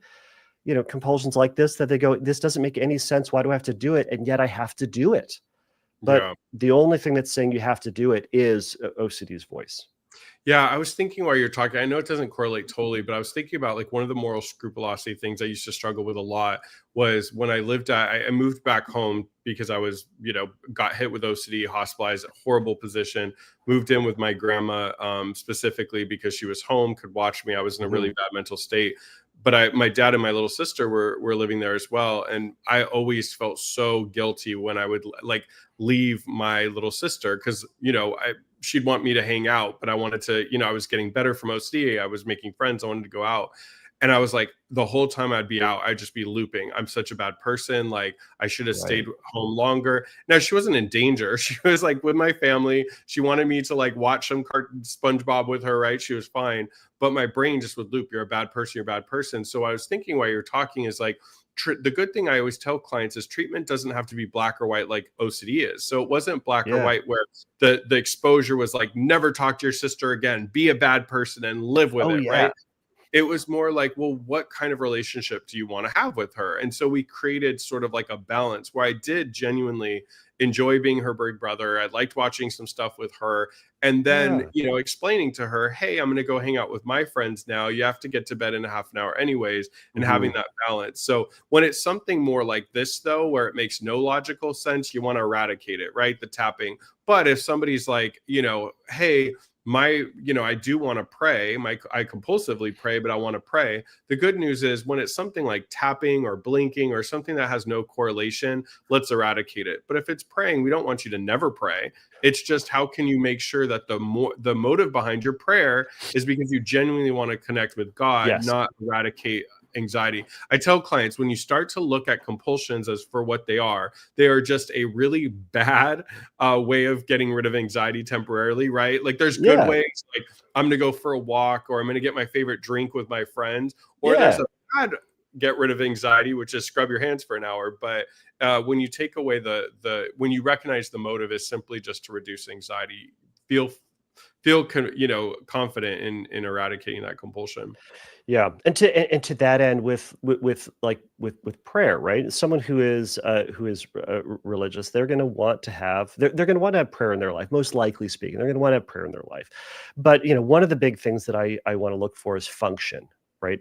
compulsions like this, that they go, this doesn't make any sense. Why do I have to do it? And yet I have to do it. But Yeah. the only thing that's saying you have to do it is OCD's voice. Yeah, I was thinking while you're talking, I know it doesn't correlate totally, but I was thinking about like one of the moral scrupulosity things I used to struggle with a lot was when I moved back home because I was, got hit with OCD, hospitalized, horrible position, moved in with my grandma specifically because she was home, could watch me. I was in a really bad mental state. But my dad and my little sister were living there as well. And I always felt so guilty when I would like leave my little sister because, she'd want me to hang out, but I wanted to, I was getting better from OCD. I was making friends. I wanted to go out. And I was like, the whole time I'd be out, I'd just be looping. I'm such a bad person. Like I should have stayed home longer. Now she wasn't in danger. She was like with my family. She wanted me to like watch some SpongeBob with her, right? She was fine. But my brain just would loop. You're a bad person. You're a bad person. So I was thinking while you're talking is like, the good thing I always tell clients is treatment doesn't have to be black or white like OCD is. So it wasn't black or white where the exposure was like, never talk to your sister again, be a bad person and live with it, right? It was more like, well, what kind of relationship do you want to have with her? And so we created sort of like a balance where I did genuinely enjoy being her big brother. I liked watching some stuff with her. And then, explaining to her, hey, I'm going to go hang out with my friends now. You have to get to bed in a half an hour anyways, and having that balance. So when it's something more like this, though, where it makes no logical sense, you want to eradicate it, right? The tapping. But if somebody's like, hey, I do want to pray. I compulsively pray, but I want to pray. The good news is when it's something like tapping or blinking or something that has no correlation, let's eradicate it. But if it's praying, we don't want you to never pray. It's just, how can you make sure that the motive behind your prayer is because you genuinely want to connect with God, Yes. not eradicate anxiety. I tell clients, when you start to look at compulsions as for what they are just a really bad way of getting rid of anxiety temporarily, right? Like there's good ways, like I'm going to go for a walk, or I'm going to get my favorite drink with my friends, or there's a bad get rid of anxiety, which is scrub your hands for an hour. But when you take away when you recognize the motive is simply just to reduce anxiety, feel confident in eradicating that compulsion. Yeah, and to that end, with prayer, right? Someone who is religious, they're going to want to have they're going to want to have prayer in their life. Most likely speaking, they're going to want to have prayer in their life. But one of the big things that I want to look for is function. Right?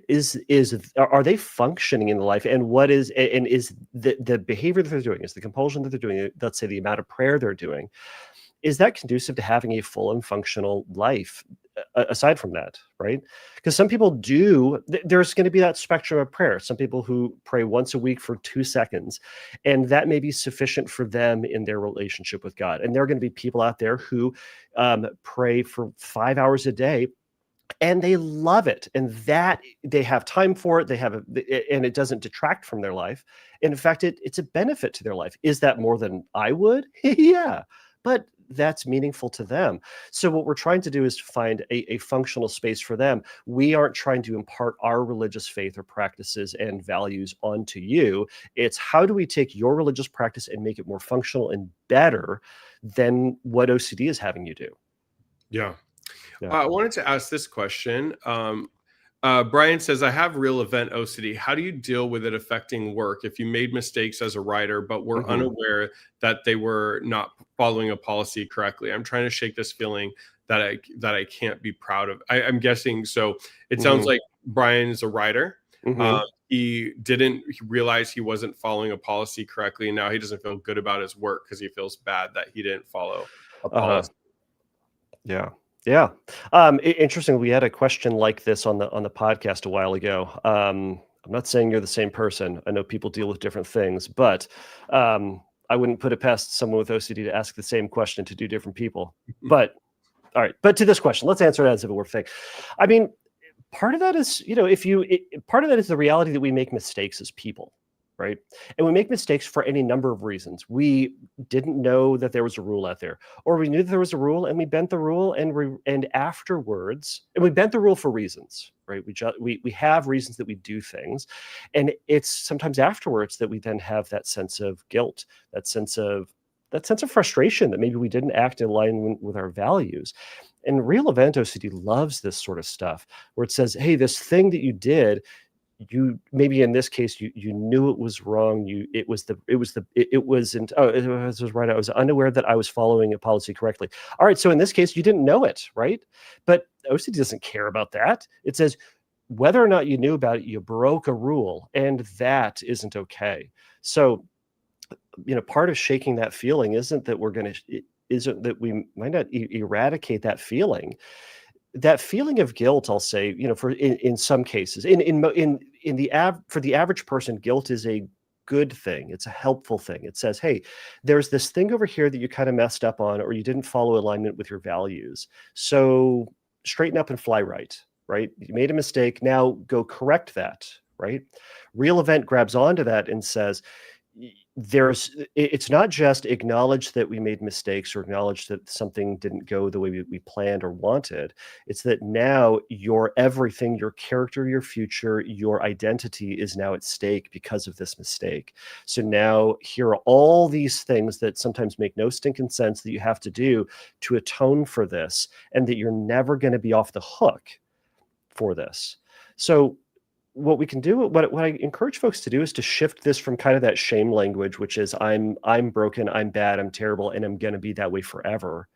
Are they functioning in the life, and is the behavior that they're doing, is the compulsion that they're doing, let's say the amount of prayer they're doing, is that conducive to having a full and functional life? Aside from that, right? Because some people there's going to be that spectrum of prayer. Some people who pray once a week for 2 seconds, and that may be sufficient for them in their relationship with God. And there are going to be people out there who pray for 5 hours a day, and they love it, and that they have time for it. And it doesn't detract from their life. And in fact, it's a benefit to their life. Is that more than I would? Yeah, but that's meaningful to them. So what we're trying to do is to find a functional space for them. We aren't trying to impart our religious faith or practices and values onto you. It's, how do we take your religious practice and make it more functional and better than what OCD is having you do? Yeah. I wanted to ask this question. Brian says, I have real event OCD. How do you deal with it affecting work if you made mistakes as a writer, but were unaware that they were not following a policy correctly? I'm trying to shake this feeling that I can't be proud of. I'm guessing. So it sounds like Brian is a writer. He didn't realize he wasn't following a policy correctly. And now he doesn't feel good about his work because he feels bad that he didn't follow a policy. Yeah. Interesting. We had a question like this on the podcast a while ago. I'm not saying you're the same person. I know people deal with different things, but I wouldn't put it past someone with OCD to ask the same question to 2 different people. But all right. But to this question, let's answer it as if it were fake. I mean, part of that is, part of that is the reality that we make mistakes as people. Right. And we make mistakes for any number of reasons. We didn't know that there was a rule out there, or we knew that there was a rule and we bent the rule, and afterwards, and we bent the rule for reasons, right? We have reasons that we do things, and it's sometimes afterwards that we then have that sense of guilt, that sense of frustration that maybe we didn't act in line with our values. And real event OCD loves this sort of stuff, where it says, hey, this thing that you did, you maybe in this case you knew it was wrong. It was right. I was unaware that I was following a policy correctly. All right. So in this case, you didn't know it, right? But OCD doesn't care about that. It says whether or not you knew about it, you broke a rule, and that isn't okay. So, part of shaking that feeling isn't that we might not eradicate that feeling. That feeling of guilt, I'll say, for in some cases, for the average person, guilt is a good thing. It's a helpful thing. It says, hey, there's this thing over here that you kind of messed up on, or you didn't follow alignment with your values. So straighten up and fly right. You made a mistake. Now go correct that. Right. Real event grabs onto that and says, it's not just acknowledge that we made mistakes or acknowledge that something didn't go the way we planned or wanted. It's that now your everything, your character, your future, your identity is now at stake because of this mistake. So now here are all these things that sometimes make no stinking sense that you have to do to atone for this, and that you're never going to be off the hook for this. So what we can do, what I encourage folks to do, is to shift this from kind of that shame language, which is I'm broken, I'm bad, I'm terrible, and I'm going to be that way forever.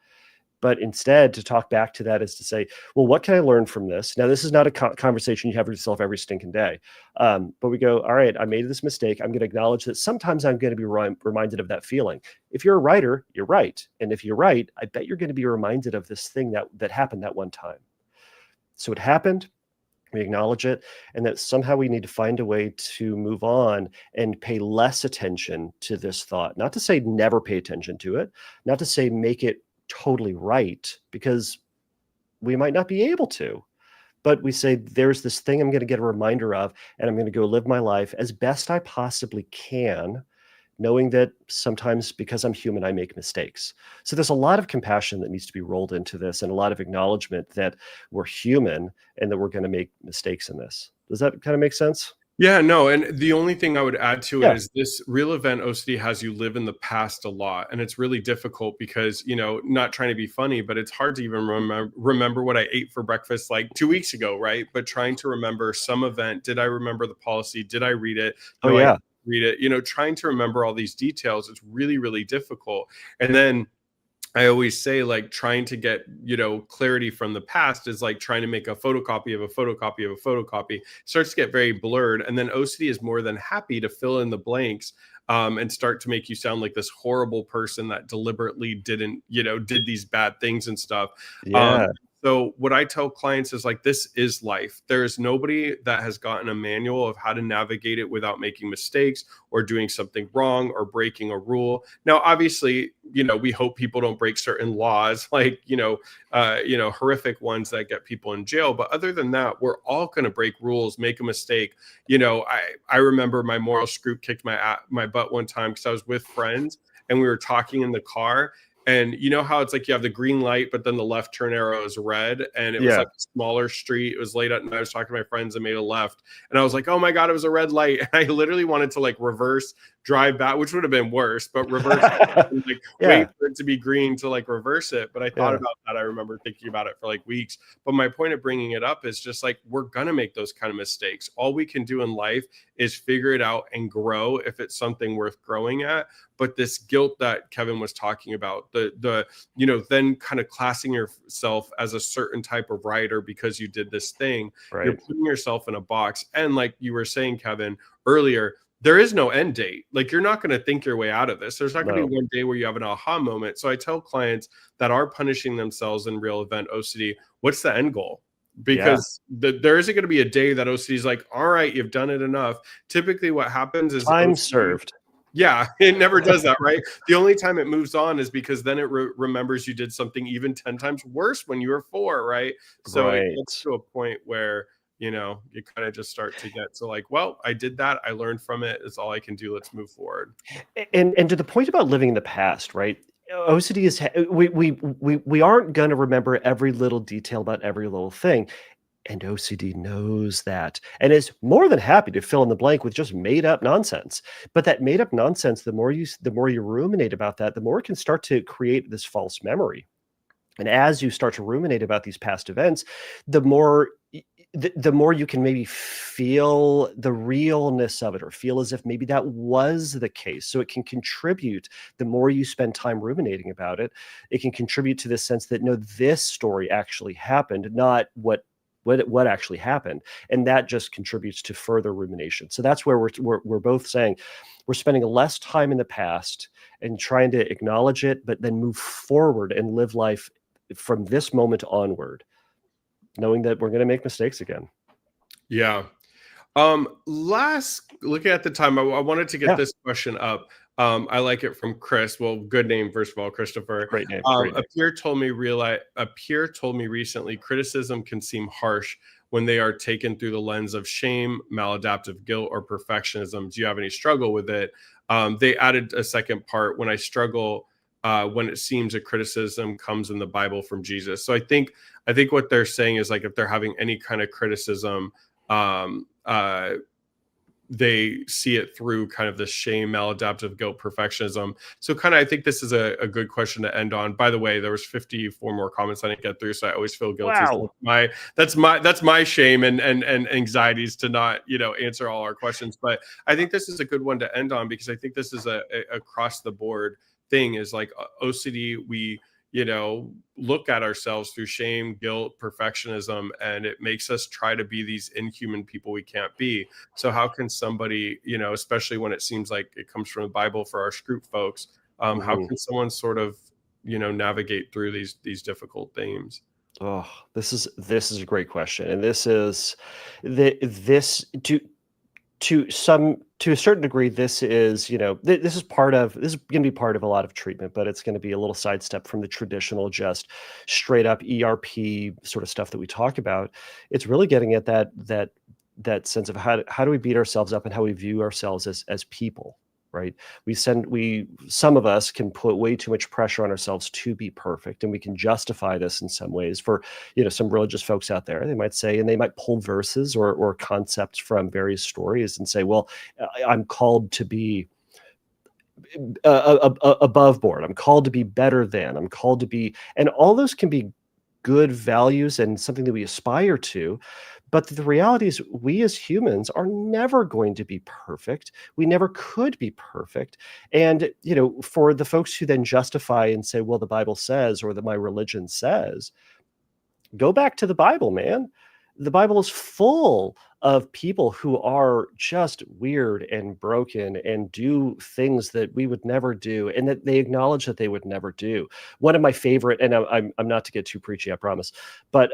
But instead, to talk back to that is to say, well, what can I learn from this? Now, this is not a conversation you have with yourself every stinking day. But we go, all right, I made this mistake. I'm going to acknowledge that sometimes I'm going to be reminded of that feeling. If you're a writer, you're right. And if you're right, I bet you're going to be reminded of this thing that happened that one time. So it happened. We acknowledge it, and that somehow we need to find a way to move on and pay less attention to this thought. Not to say never pay attention to it, not to say make it totally right, because we might not be able to. But we say, there's this thing I'm going to get a reminder of, and I'm going to go live my life as best I possibly can, knowing that sometimes, because I'm human, I make mistakes. So there's a lot of compassion that needs to be rolled into this, and a lot of acknowledgement that we're human and that we're going to make mistakes in this. Does that kind of make sense? Yeah, no. And the only thing I would add to it Yeah. is this real event OCD has you live in the past a lot. And it's really difficult because, not trying to be funny, but it's hard to even remember what I ate for breakfast like 2 weeks ago, right? But trying to remember some event. Did I remember the policy? Did I read it? Oh, yeah. Read it, trying to remember all these details, it's really, really difficult. And then I always say, like, trying to get, clarity from the past is like trying to make a photocopy of a photocopy of a photocopy. It starts to get very blurred. And then OCD is more than happy to fill in the blanks and start to make you sound like this horrible person that deliberately didn't, did these bad things and stuff. Yeah. So what I tell clients is like, this is life. There is nobody that has gotten a manual of how to navigate it without making mistakes or doing something wrong or breaking a rule. Now, obviously, we hope people don't break certain laws, like, horrific ones that get people in jail. But other than that, we're all going to break rules, make a mistake. I remember my moral screw kicked my butt one time because I was with friends and we were talking in the car. And you know how it's like you have the green light, but then the left turn arrow is red. And it was like a smaller street. It was late at night. I was talking to my friends and made a left. And I was like, oh my God, it was a red light. And I literally wanted to like reverse, drive back, which would have been worse, but reverse, like wait for it to be green to like reverse it. But I thought about that. I remember thinking about it for like weeks. But my point of bringing it up is just like, we're going to make those kind of mistakes. All we can do in life is figure it out and grow if it's something worth growing at. But this guilt that Kevin was talking about, the then kind of classing yourself as a certain type of writer because you did this thing, Right. You're putting yourself in a box. And like you were saying, Kevin, earlier, there is no end date. Like, you're not going to think your way out of this. There's not going to be one day where you have an aha moment. So I tell clients that are punishing themselves in real event OCD, what's the end goal? Because there isn't going to be a day that OCD is like, all right, you've done it enough. Typically what happens is time OCD, served. Yeah, it never does that, right? The only time it moves on is because then it remembers you did something even 10 times worse when you were 4, right? So it gets to a point where, you kind of just start to get to like, well, I did that. I learned from it. It's all I can do. Let's move forward. And to the point about living in the past, right? OCD is, we aren't going to remember every little detail about every little thing. And OCD knows that and is more than happy to fill in the blank with just made up nonsense. But that made up nonsense, the more you ruminate about that, the more it can start to create this false memory. And as you start to ruminate about these past events, the more you can maybe feel the realness of it, or feel as if maybe that was the case. So it can contribute, the more you spend time ruminating about it, it can contribute to this sense that, no, this story actually happened, not what actually happened. And that just contributes to further rumination. So that's where we're both saying we're spending less time in the past and trying to acknowledge it, but then move forward and live life from this moment onward, knowing that we're going to make mistakes again. Yeah. Looking at the time, I wanted to get this question up. I like it from Chris. Well, good name, first of all, Christopher. Great name. A peer told me recently, criticism can seem harsh when they are taken through the lens of shame, maladaptive guilt, or perfectionism. Do you have any struggle with it? They added a second part: when I struggle, when it seems a criticism comes in the Bible from Jesus. So I think what they're saying is, like, if they're having any kind of criticism, they see it through kind of the shame, maladaptive guilt, perfectionism. So kind of, I think this is a good question to end on. By the way, there was 54 more comments I didn't get through, so I always feel guilty. Wow. So that's my shame and anxieties to not, answer all our questions. But I think this is a good one to end on, because I think this is a across the board thing, is like OCD. look at ourselves through shame, guilt, perfectionism, and it makes us try to be these inhuman people we can't be. So how can somebody, especially when it seems like it comes from the Bible for our Scroop folks, how can someone sort of, navigate through these difficult themes? Oh, this is a great question, and this is this to a certain degree, this is this is going to be part of a lot of treatment, but it's going to be a little sidestep from the traditional, just straight up ERP sort of stuff that we talk about. It's really getting at that sense of how do we beat ourselves up and how we view ourselves as people, right? Some of us can put way too much pressure on ourselves to be perfect, and we can justify this in some ways. For some religious folks out there, they might say, and they might pull verses or concepts from various stories and say, well, I'm called to be above board, I'm called to be better than, I'm called to be, and all those can be good values and something that we aspire to. But the reality is, we as humans are never going to be perfect. We never could be perfect. And, for the folks who then justify and say, well, the Bible says, or that my religion says, go back to the Bible, man. The Bible is full of people who are just weird and broken and do things that we would never do, and that they acknowledge that they would never do. One of my favorite, and I'm not to get too preachy, I promise, but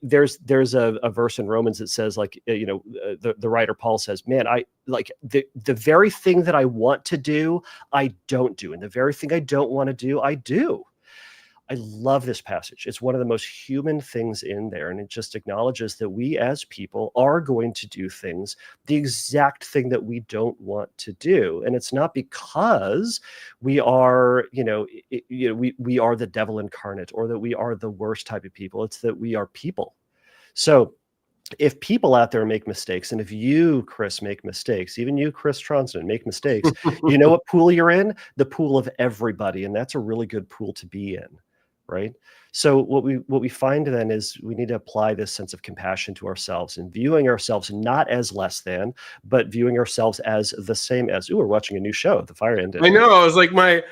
there's a verse in Romans that says, like, the writer Paul says, man, I like the very thing that I want to do, I don't do, and the very thing I don't want to do, I do. I love this passage. It's one of the most human things in there. And it just acknowledges that we as people are going to do things, the exact thing that we don't want to do. And it's not because we are, we are the devil incarnate, or that we are the worst type of people. It's that we are people. So if people out there make mistakes, and if you, Chris, make mistakes, even you, Chris Trondsen, make mistakes, you know what pool you're in? The pool of everybody. And that's a really good pool to be in. Right. So what we find then is we need to apply this sense of compassion to ourselves, and viewing ourselves not as less than, but viewing ourselves as the same as. Ooh, we're watching a new show. The fire ended. I know. I was like, my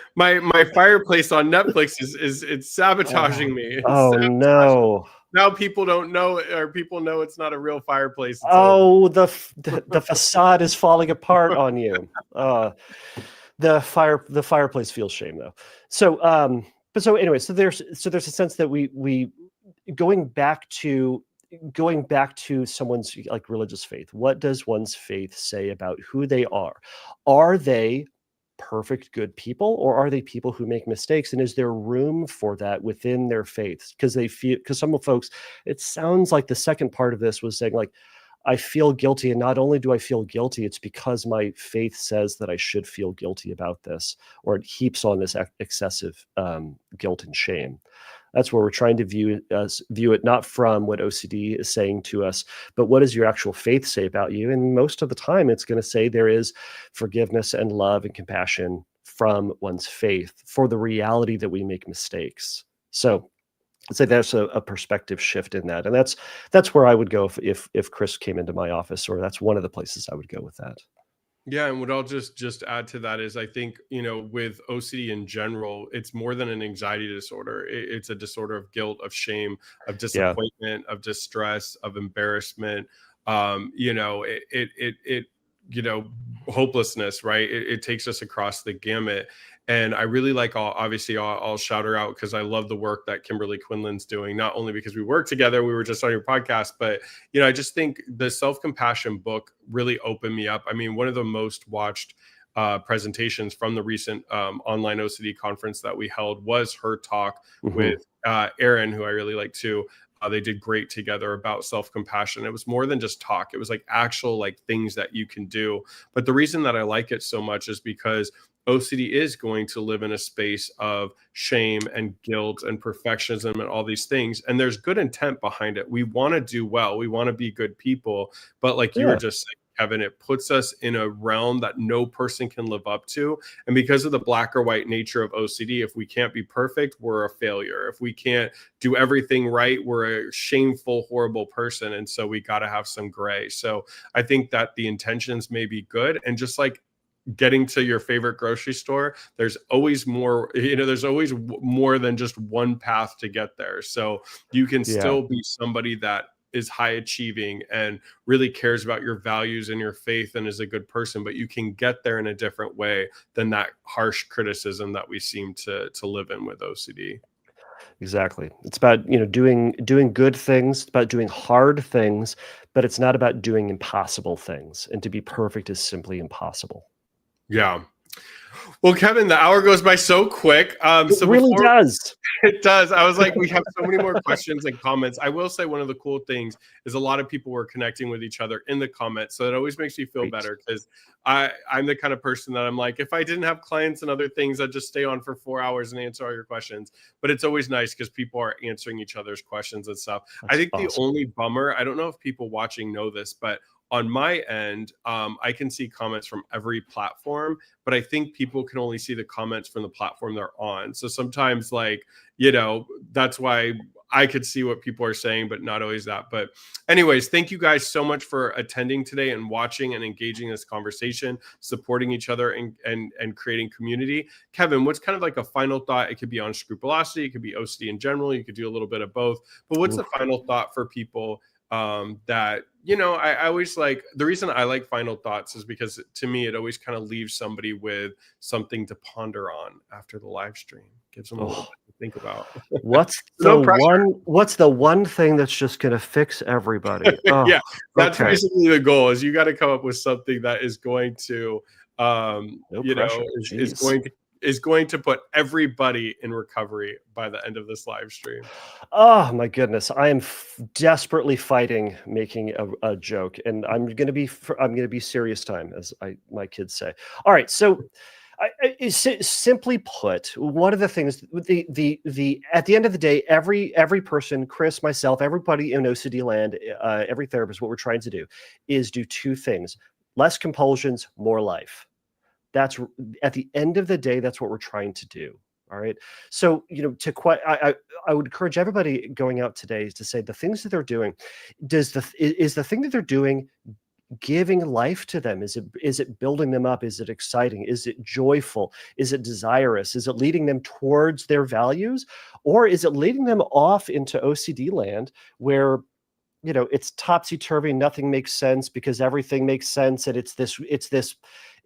fireplace on Netflix it's sabotaging me. It's sabotaging. No. Now people don't know, or people know it's not a real fireplace. The facade is falling apart on you. The fireplace feels shame, though. So but so anyway, so there's a sense that we going back to someone's like religious faith. What does one's faith say about who they are? Are they perfect, good people, or are they people who make mistakes? And is there room for that within their faiths? Because some of folks, it sounds like the second part of this was saying, like, I feel guilty, and not only do I feel guilty, it's because my faith says that I should feel guilty about this, or it heaps on this excessive guilt and shame. That's where we're trying to view it, not from what OCD is saying to us, but what does your actual faith say about you? And most of the time, it's going to say there is forgiveness and love and compassion from one's faith for the reality that we make mistakes. So I'd say there's a perspective shift in that. And that's where I would go if Chris came into my office, or that's one of the places I would go with that. Yeah, and what I'll just add to that is, I think, with OCD in general, it's more than an anxiety disorder. It's a disorder of guilt, of shame, of disappointment, of distress, of embarrassment. Hopelessness, right? It takes us across the gamut. And I really like, I'll shout her out because I love the work that Kimberly Quinlan's doing, not only because we work together, we were just on your podcast, but, I just think the self-compassion book really opened me up. I mean, one of the most watched presentations from the recent online OCD conference that we held was her talk with Erin, who I really like too. They did great together about self-compassion. It was more than just talk. It was like actual things that you can do. But the reason that I like it so much is because OCD is going to live in a space of shame and guilt and perfectionism and all these things. And there's good intent behind it. We want to do well. We want to be good people. But like you were just saying, Kevin, it puts us in a realm that no person can live up to. And because of the black or white nature of OCD, if we can't be perfect, we're a failure. If we can't do everything right, we're a shameful, horrible person. And so we got to have some gray. So I think that the intentions may be good. And just like getting to your favorite grocery store, there's always more, there's always more than just one path to get there. So you can still be somebody that is high achieving and really cares about your values and your faith and is a good person, but you can get there in a different way than that harsh criticism that we seem to live in with OCD. Exactly. It's about, doing good things, it's about doing hard things, but it's not about doing impossible things. And to be perfect is simply impossible. Yeah. Well, Kevin, the hour goes by so quick. It really does. It does. I was like, we have so many more questions and comments. I will say one of the cool things is a lot of people were connecting with each other in the comments. So it always makes me feel better because I'm the kind of person that I'm like, if I didn't have clients and other things, I'd just stay on for 4 hours and answer all your questions. But it's always nice because people are answering each other's questions and stuff. I think awesome. The only bummer, I don't know if people watching know this, but on my end, I can see comments from every platform, but I think people can only see the comments from the platform they're on. So sometimes that's why I could see what people are saying, but not always that. But anyways, thank you guys so much for attending today and watching and engaging in this conversation, supporting each other and creating community. Kevin, what's kind of like a final thought? It could be on Scrupulosity, it could be OCD in general. You could do a little bit of both, but what's the final thought for people that, I always like, the reason I like final thoughts is because to me, it always kind of leaves somebody with something to ponder on after the live stream. Gives them a little bit to think about. What's the one thing that's just going to fix everybody? Yeah, that's basically the goal is you got to come up with something that is going to, is going to put everybody in recovery by the end of this live stream. Oh my goodness, I am desperately fighting making a joke, and I'm going to be serious time, as my kids say. All right, so simply put, one of the things the at the end of the day, every person, Chris, myself, everybody in OCD land, every therapist, what we're trying to do is do two things: less compulsions, more life. That's at the end of the day, that's what we're trying to do. All right. So, I would encourage everybody going out today to say the things that they're doing, is the thing that they're doing giving life to them? Is it building them up? Is it exciting? Is it joyful? Is it desirous? Is it leading them towards their values? Or is it leading them off into OCD land where it's topsy-turvy, nothing makes sense because everything makes sense, and it's this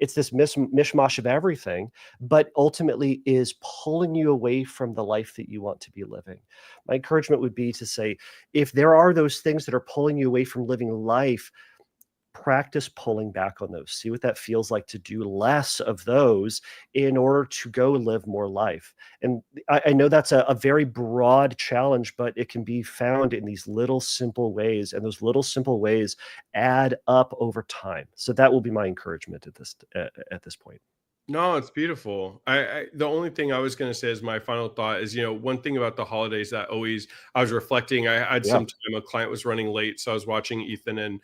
mishmash of everything, but ultimately is pulling you away from the life that you want to be living. My encouragement would be to say, if there are those things that are pulling you away from living life, practice pulling back on those. See what that feels like to do less of those in order to go live more life. And I know that's a very broad challenge, but it can be found in these little simple ways, and those little simple ways add up over time. So that will be my encouragement at this point. No, it's beautiful. The only thing I was going to say as my final thought is, one thing about the holidays that I was reflecting, I had some time, a client was running late. So I was watching Ethan and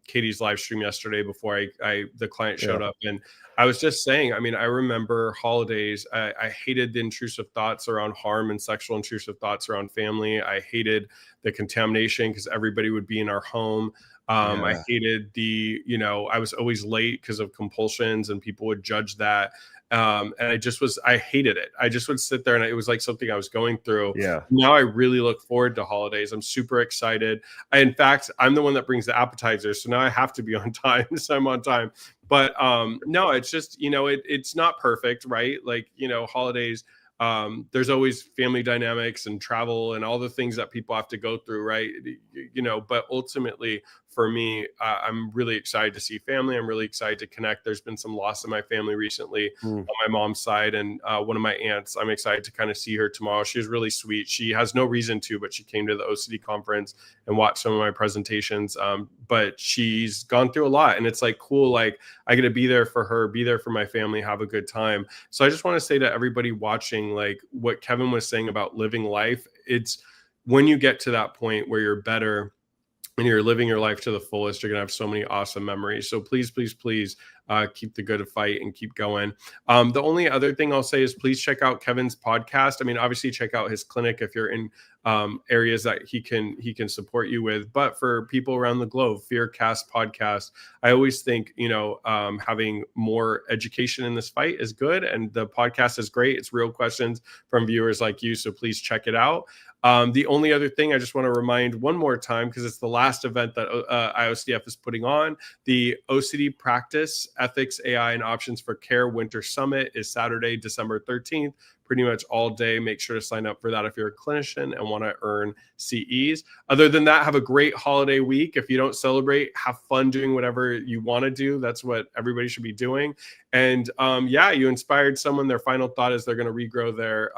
Katie's live stream yesterday before the client showed up, and I was just saying, I remember holidays. I hated the intrusive thoughts around harm and sexual intrusive thoughts around family. I hated the contamination because everybody would be in our home. I hated I was always late because of compulsions and people would judge that. And I hated it. I just would sit there and it was like something I was going through. Yeah. Now I really look forward to holidays. I'm super excited. In fact, I'm the one that brings the appetizers. So now I have to be on time. So I'm on time. But no, it's just, it's not perfect, right? Like, holidays, there's always family dynamics and travel and all the things that people have to go through, right? But ultimately for me, I'm really excited to see family. I'm really excited to connect. There's been some loss in my family recently on my mom's side, and one of my aunts, I'm excited to kind of see her tomorrow. She was really sweet. She has no reason to, but she came to the OCD conference and watched some of my presentations. But she's gone through a lot, and it's like cool. Like I get to be there for her, be there for my family, have a good time. So I just want to say to everybody watching, like what Kevin was saying about living life, it's when you get to that point where you're better, and you're living your life to the fullest, you're going to have so many awesome memories. So please, please, please keep the good fight and keep going. The only other thing I'll say is please check out Kevin's podcast. I mean, obviously check out his clinic if you're in areas that he can support you with. But for people around the globe, Fearcast podcast, I always think, having more education in this fight is good. And the podcast is great. It's real questions from viewers like you. So please check it out. The only other thing I just want to remind one more time, because it's the last event that IOCF is putting on, the OCD Practice, Ethics, AI, and Options for Care Winter Summit is Saturday, December 13th, pretty much all day. Make sure to sign up for that if you're a clinician and want to earn CEs. Other than that, have a great holiday week. If you don't celebrate, have fun doing whatever you want to do. That's what everybody should be doing. And you inspired someone. Their final thought is they're going to regrow their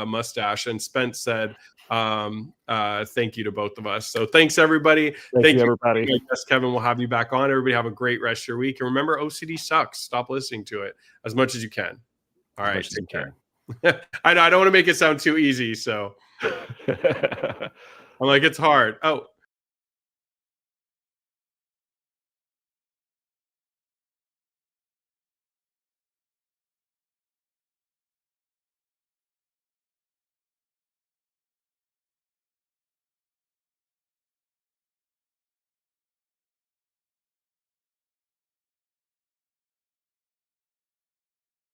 mustache. And Spence said, thank you to both of us. So thanks, everybody. Thank you, everybody. Yes, Kevin, we'll have you back on. Everybody have a great rest of your week. And remember, OCD sucks. Stop listening to it as much as you can. All right. Take care. I know I don't want to make it sound too easy. So I'm like, it's hard. Oh,